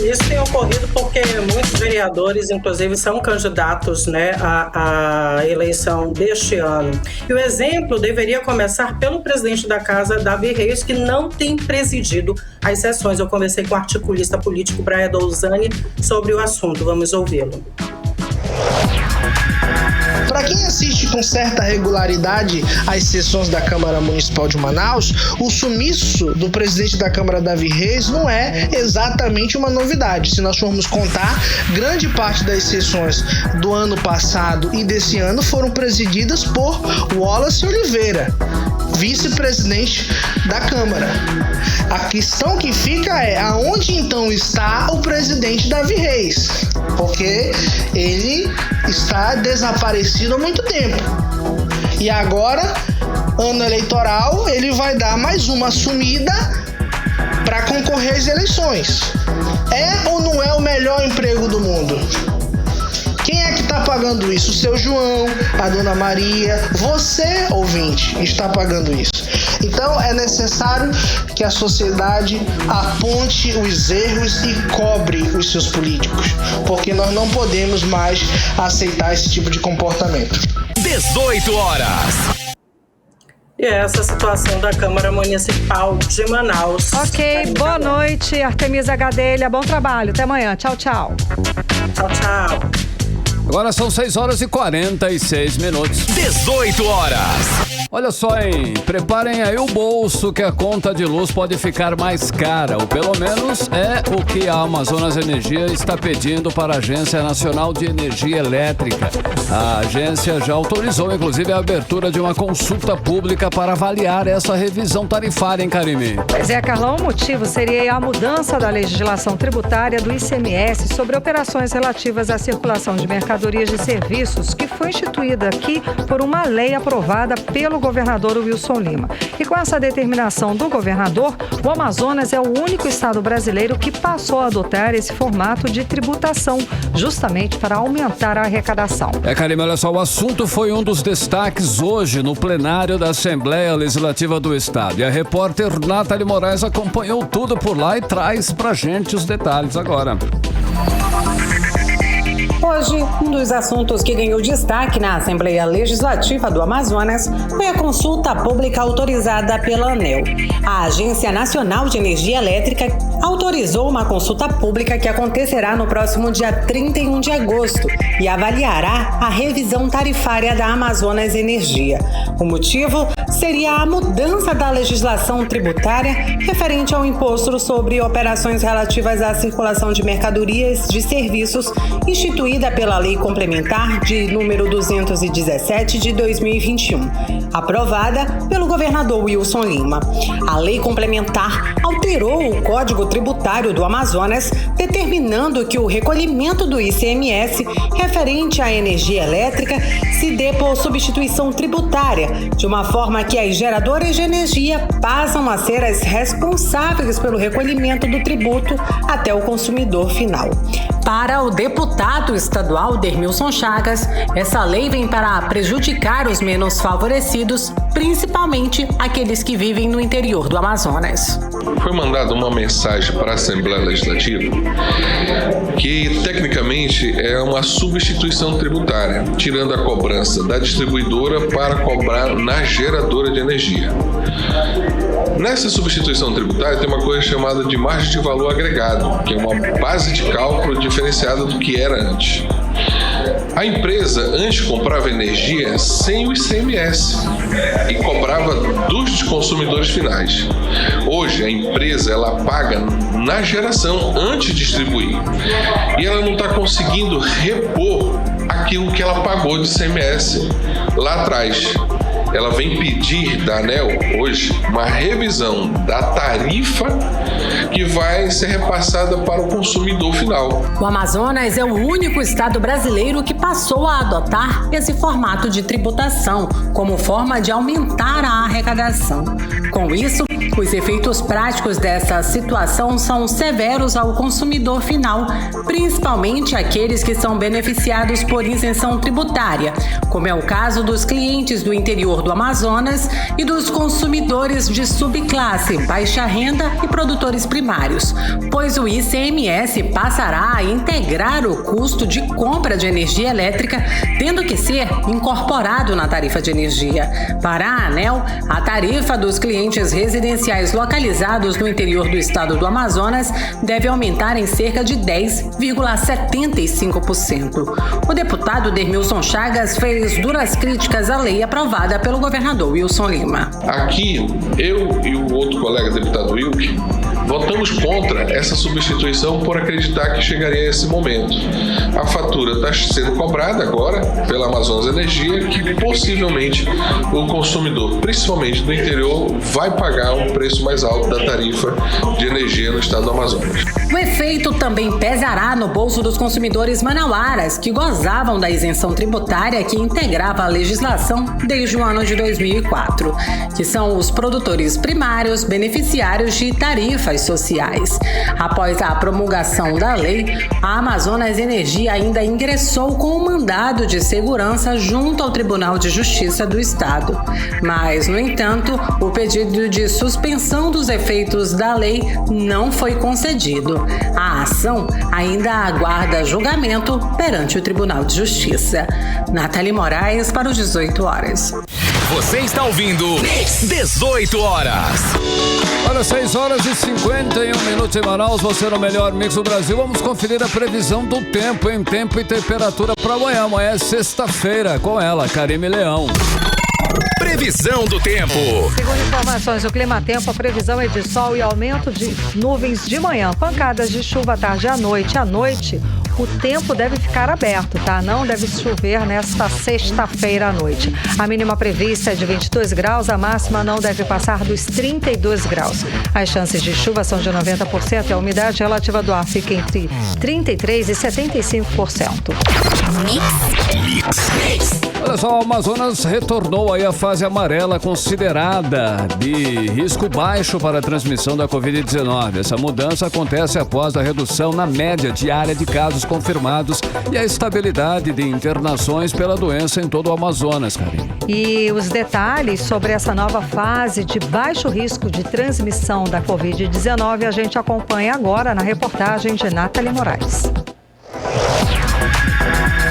Isso tem ocorrido porque muitos vereadores, inclusive, são candidatos, né, à eleição deste ano. E o exemplo deveria começar pelo presidente da Casa, Davi Reis, que não tem presidido as sessões. Eu conversei com o articulista político Brian Dolzani sobre o assunto. Vamos ouvi-lo. Para quem assiste com certa regularidade às sessões da Câmara Municipal de Manaus, o sumiço do presidente da Câmara, Davi Reis, não é exatamente uma novidade. Se nós formos contar, grande parte das sessões do ano passado e desse ano foram presididas por Wallace Oliveira, vice-presidente da Câmara. A questão que fica é aonde então está o presidente Davi Reis, porque ele está desaparecido há muito tempo. E agora, ano eleitoral, ele vai dar mais uma sumida para concorrer às eleições. É ou não é o melhor emprego do mundo? Quem é que está pagando isso? O seu João, a dona Maria, você, ouvinte, está pagando isso. Então é necessário que a sociedade aponte os erros e cobre os seus políticos, porque nós não podemos mais aceitar esse tipo de comportamento. 18 horas. E essa situação da Câmara Municipal de Manaus. Ok, boa noite, Artemisa Gadelha. Bom trabalho, até amanhã. Tchau, tchau. Tchau, tchau. Agora são 6 horas e 46 minutos. 18 horas. Olha só, hein? Preparem aí o bolso que a conta de luz pode ficar mais cara, ou pelo menos é o que a Amazonas Energia está pedindo para a Agência Nacional de Energia Elétrica. A agência já autorizou, inclusive, a abertura de uma consulta pública para avaliar essa revisão tarifária, hein, Karime? Pois é, Carlão, o motivo seria a mudança da legislação tributária do ICMS sobre operações relativas à circulação de mercadorias e serviços, que foi instituída aqui por uma lei aprovada pelo governador Wilson Lima. E com essa determinação do governador, o Amazonas é o único estado brasileiro que passou a adotar esse formato de tributação, justamente para aumentar a arrecadação. Karime, olha só, o assunto foi um dos destaques hoje no plenário da Assembleia Legislativa do Estado. E a repórter Nathalie Moraes acompanhou tudo por lá e traz pra gente os detalhes agora. Hoje, um dos assuntos que ganhou destaque na Assembleia Legislativa do Amazonas foi a consulta pública autorizada pela ANEEL. A Agência Nacional de Energia Elétrica autorizou uma consulta pública que acontecerá no próximo dia 31 de agosto e avaliará a revisão tarifária da Amazonas Energia. O motivo seria a mudança da legislação tributária referente ao imposto sobre operações relativas à circulação de mercadorias e serviços instituída pela Lei Complementar de número 217 de 2021, aprovada pelo governador Wilson Lima. A Lei Complementar alterou o Código Tributário do Amazonas, determinando que o recolhimento do ICMS referente à energia elétrica se dê por substituição tributária, de uma forma que as geradoras de energia passam a ser as responsáveis pelo recolhimento do tributo até o consumidor final. Para o deputado estadual Dermilson Chagas, essa lei vem para prejudicar os menos favorecidos, principalmente aqueles que vivem no interior do Amazonas. Foi mandada uma mensagem para a Assembleia Legislativa que, tecnicamente, é uma substituição tributária, tirando a cobrança da distribuidora para cobrar na geradora de energia. Nessa substituição tributária tem uma coisa chamada de margem de valor agregado, que é uma base de cálculo diferenciada do que era antes. A empresa antes comprava energia sem o ICMS e cobrava dos consumidores finais. Hoje a empresa ela paga na geração antes de distribuir e ela não está conseguindo repor aquilo que ela pagou de ICMS lá atrás. Ela vem pedir da ANEEL hoje uma revisão da tarifa que vai ser repassada para o consumidor final. O Amazonas é o único estado brasileiro que passou a adotar esse formato de tributação como forma de aumentar a arrecadação. Com isso, os efeitos práticos dessa situação são severos ao consumidor final, principalmente aqueles que são beneficiados por isenção tributária, como é o caso dos clientes do interior do Amazonas e dos consumidores de subclasse, baixa renda e produtores primários, pois o ICMS passará a integrar o custo de compra de energia elétrica, tendo que ser incorporado na tarifa de energia. Para a ANEEL, a tarifa dos clientes residenciais localizados no interior do estado do Amazonas deve aumentar em cerca de 10,75%. O deputado Dermilson Chagas fez duras críticas à lei aprovada pelo governador Wilson Lima. Aqui, eu e o outro colega deputado Wilke votamos contra essa substituição por acreditar que chegaria a esse momento. A fatura está sendo cobrada agora pela Amazonas Energia, que possivelmente o consumidor, principalmente do interior, vai pagar um preço mais alto da tarifa de energia no estado do Amazonas. O efeito também pesará no bolso dos consumidores manauaras, que gozavam da isenção tributária que integrava a legislação desde o ano de 2004, que são os produtores primários beneficiários de tarifas sociais. Após a promulgação da lei, a Amazonas Energia ainda ingressou com um mandado de segurança junto ao Tribunal de Justiça do Estado. Mas, no entanto, o pedido de suspensão dos efeitos da lei não foi concedido. A ação ainda aguarda julgamento perante o Tribunal de Justiça. Nathalie Moraes para os 18 horas. Você está ouvindo 18 horas. Olha, 6 horas e 51 minutos em Manaus, você no melhor mix do Brasil. Vamos conferir a previsão do tempo, em tempo e temperatura para amanhã. Amanhã é sexta-feira, com ela, Karime Leão. Previsão do tempo. Segundo informações do Climatempo, a previsão é de sol e aumento de nuvens de manhã, pancadas de chuva à tarde e à noite. À noite, o tempo deve ficar aberto, tá? Não deve chover nesta sexta-feira à noite. A mínima prevista é de 22 graus, a máxima não deve passar dos 32 graus. As chances de chuva são de 90% e a umidade relativa do ar fica entre 33% e 75%. Mix. Olha só, o Amazonas retornou aí à fase amarela considerada de risco baixo para a transmissão da Covid-19. Essa mudança acontece após a redução na média diária de casos confirmados e a estabilidade de internações pela doença em todo o Amazonas, Karine. E os detalhes sobre essa nova fase de baixo risco de transmissão da Covid-19 a gente acompanha agora na reportagem de Nathalie Moraes.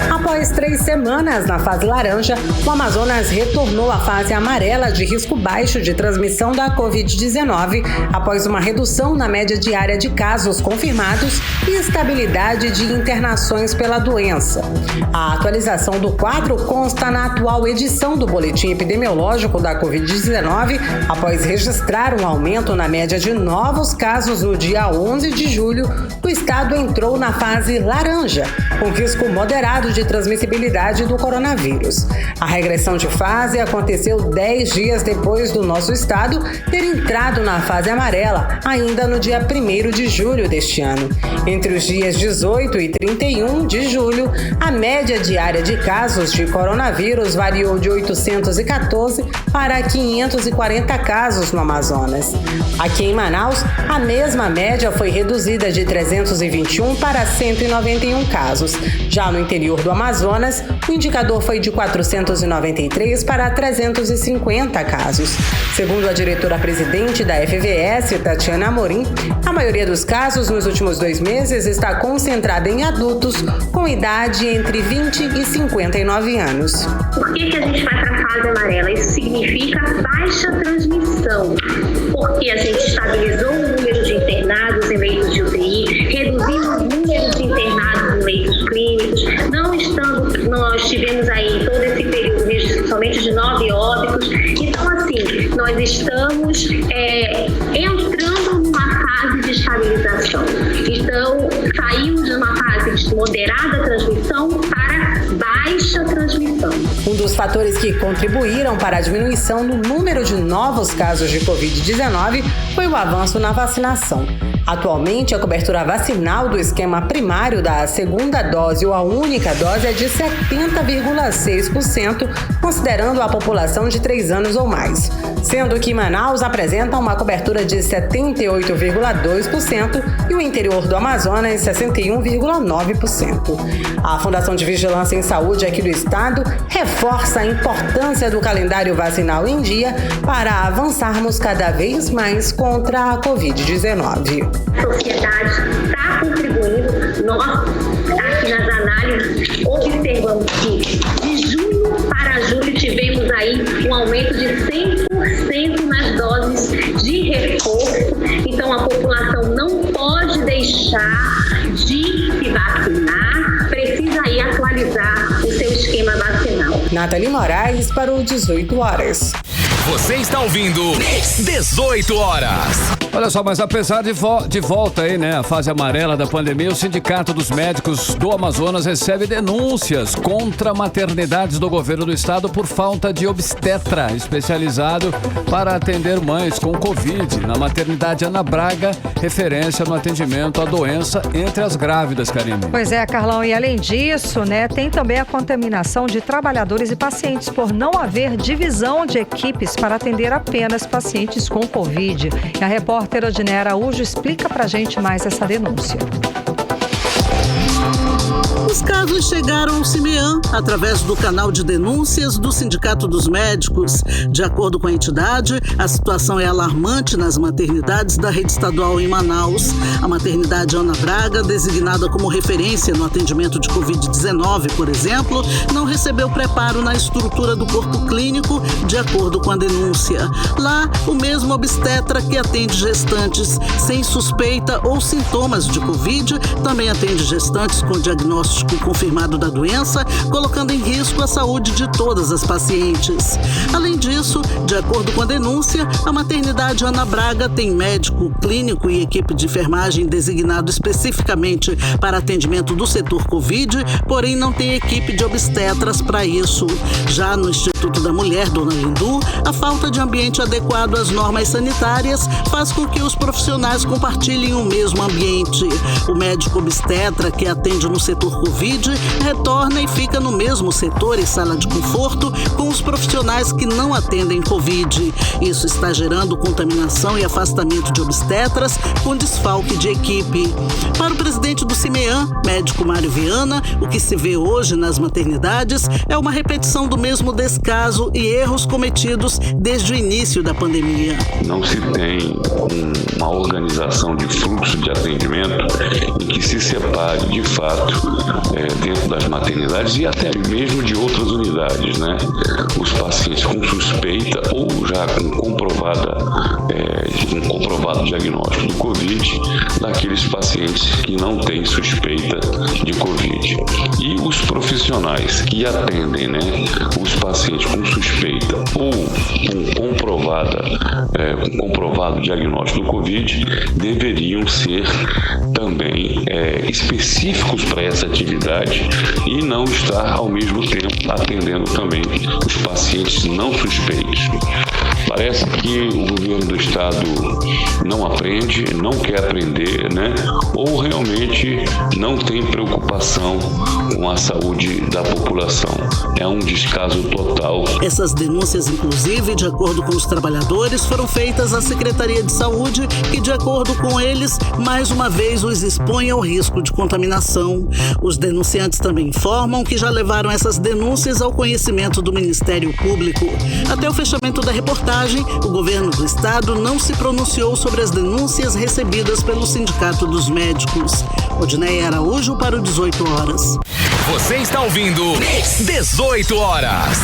Após 3 semanas na fase laranja, o Amazonas retornou à fase amarela de risco baixo de transmissão da Covid-19 após uma redução na média diária de casos confirmados e estabilidade de internações pela doença. A atualização do quadro consta na atual edição do Boletim Epidemiológico da Covid-19, após registrar um aumento na média de novos casos no dia 11 de julho, o estado entrou na fase laranja, com risco moderado de transmissibilidade do coronavírus. A regressão de fase aconteceu 10 dias depois do nosso estado ter entrado na fase amarela, ainda no dia 1º de julho deste ano. Entre os dias 18 e 31 de julho, a média diária de casos de coronavírus variou de 814 para 540 casos no Amazonas. Aqui em Manaus, a mesma média foi reduzida de 321 para 191 casos. Já no interior do Amazonas, o indicador foi de 493 para 350 casos. Segundo a diretora-presidente da FVS, Tatiana Amorim, a maioria dos casos nos últimos 2 meses está concentrada em adultos com idade entre 20 e 59 anos. Por que a gente vai para a fase amarela? Isso significa baixa transmissão, porque a gente estabilizou o número de internados em leitos de UTI, reduzimos o número de internados em leitos clínicos, nós tivemos aí todo esse período somente de 9 óbitos. Então, assim, nós estamos entrando numa fase de estabilização. Então, saímos de uma fase de moderada transmissão para baixa transmissão. Um dos fatores que contribuíram para a diminuição no número de novos casos de Covid-19 foi o avanço na vacinação. Atualmente, a cobertura vacinal do esquema primário da segunda dose ou a única dose é de 70,6%, considerando a população de 3 anos ou mais, sendo que Manaus apresenta uma cobertura de 78,2% e o interior do Amazonas 61,9%. A Fundação de Vigilância em Saúde aqui do estado reforça a importância do calendário vacinal em dia para avançarmos cada vez mais contra a Covid-19. A sociedade está contribuindo. Nós, aqui nas análises, observamos que de junho para julho tivemos aí um aumento de 100% nas doses de reforço. Então, a população não pode deixar de se vacinar, precisa aí atualizar o seu esquema vacinal. Nathalie Moraes para o 18 horas. Você está ouvindo 18 horas. Olha só, mas apesar de volta aí, né, a fase amarela da pandemia, o Sindicato dos Médicos do Amazonas recebe denúncias contra maternidades do governo do estado por falta de obstetra especializado para atender mães com Covid. Na maternidade Ana Braga, referência no atendimento à doença entre as grávidas, Karine. Pois é, Carlão, e além disso, né, tem também a contaminação de trabalhadores e pacientes por não haver divisão de equipes para atender apenas pacientes com Covid. E a repórter Odinê Araújo explica pra gente mais essa denúncia. Os casos chegaram ao CIMEAN através do canal de denúncias do Sindicato dos Médicos. De acordo com a entidade, a situação é alarmante nas maternidades da rede estadual em Manaus. A maternidade Ana Braga, designada como referência no atendimento de Covid-19, por exemplo, não recebeu preparo na estrutura do corpo clínico, de acordo com a denúncia. Lá, o mesmo obstetra que atende gestantes sem suspeita ou sintomas de Covid, também atende gestantes com diagnóstico confirmado da doença, colocando em risco a saúde de todas as pacientes. Além disso, de acordo com a denúncia, a maternidade Ana Braga tem médico clínico e equipe de enfermagem designado especificamente para atendimento do setor Covid, porém não tem equipe de obstetras para isso. Já no Instituto da Mulher, Dona Lindu, a falta de ambiente adequado às normas sanitárias faz com que os profissionais compartilhem o mesmo ambiente. O médico obstetra que atende no setor Covid retorna e fica no mesmo setor e sala de conforto com os profissionais que não atendem Covid. Isso está gerando contaminação e afastamento de obstetras com desfalque de equipe. Para o presidente do CIMEAN, médico Mário Viana, o que se vê hoje nas maternidades é uma repetição do mesmo descaso e erros cometidos desde o início da pandemia. Não se tem uma organização de fluxo de atendimento em que se separe de fato dentro das maternidades e até mesmo de outras unidades, né? Os pacientes com suspeita ou já com comprovado diagnóstico do Covid, daqueles pacientes que não têm suspeita de Covid. E os profissionais que atendem, né, os pacientes com suspeita ou com comprovado diagnóstico do Covid deveriam ser também específicos para essa atividade e não estar ao mesmo tempo atendendo também os pacientes não suspeitos. Parece que o governo do estado não aprende, não quer aprender, né? Ou realmente não tem preocupação com a saúde da população. É um descaso total. Essas denúncias, inclusive, de acordo com os trabalhadores, foram feitas à Secretaria de Saúde, que, de acordo com eles, mais uma vez os expõe ao risco de contaminação. Os denunciantes também informam que já levaram essas denúncias ao conhecimento do Ministério Público. Até o fechamento da reportagem, o governo do estado não se pronunciou sobre as denúncias recebidas pelo Sindicato dos Médicos. Odinê Araújo para o 18 horas. Você está ouvindo 18 horas.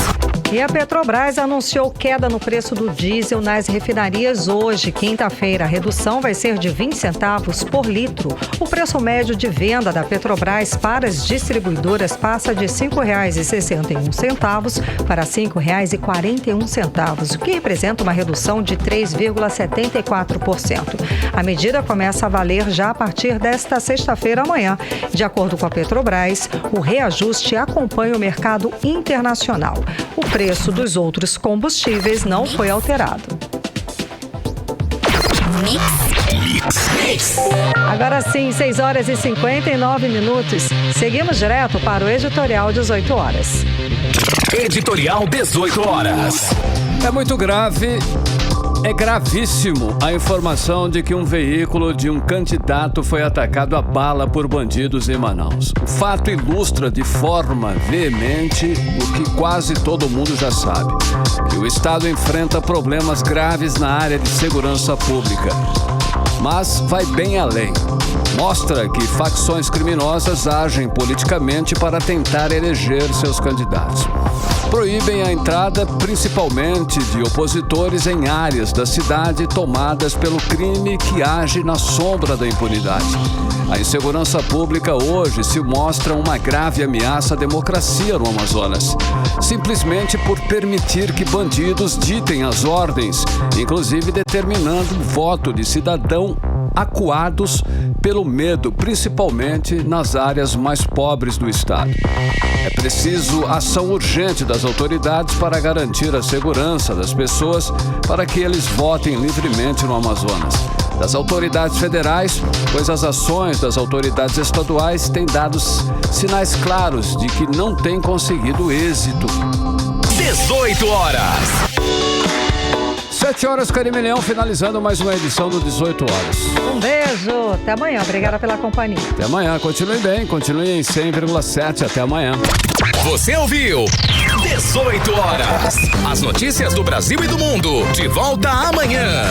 E a Petrobras anunciou queda no preço do diesel nas refinarias hoje, quinta-feira. A redução vai ser de 20 centavos por litro. O preço médio de venda da Petrobras para as distribuidoras passa de R$ 5,61 para R$ 5,41, o que representa uma redução de 3,74%. A medida começa a valer já a partir desta sexta-feira amanhã. De acordo com a Petrobras, o reajuste acompanha o mercado internacional. O preço dos outros combustíveis não foi alterado. Mix. Agora sim, 6 horas e 59 minutos. Seguimos direto para o editorial 18 horas. Editorial 18 horas. É muito grave, é gravíssimo a informação de que um veículo de um candidato foi atacado a bala por bandidos em Manaus. O fato ilustra de forma veemente o que quase todo mundo já sabe, que o Estado enfrenta problemas graves na área de segurança pública. Mas vai bem além. Mostra que facções criminosas agem politicamente para tentar eleger seus candidatos. Proíbem a entrada principalmente de opositores em áreas da cidade tomadas pelo crime que age na sombra da impunidade. A insegurança pública hoje se mostra uma grave ameaça à democracia no Amazonas, simplesmente por permitir que bandidos ditem as ordens, inclusive determinando o voto de cidadão acuados pelo medo, principalmente nas áreas mais pobres do estado. É preciso ação urgente das autoridades para garantir a segurança das pessoas para que eles votem livremente no Amazonas. Das autoridades federais, pois as ações das autoridades estaduais têm dado sinais claros de que não têm conseguido êxito. 18 horas. 7 horas, Karime Leão, finalizando mais uma edição do 18 horas. Um beijo, até amanhã, obrigada pela companhia. Até amanhã, continue bem, continue em 100,7, até amanhã. Você ouviu 18 horas. As notícias do Brasil e do mundo, de volta amanhã.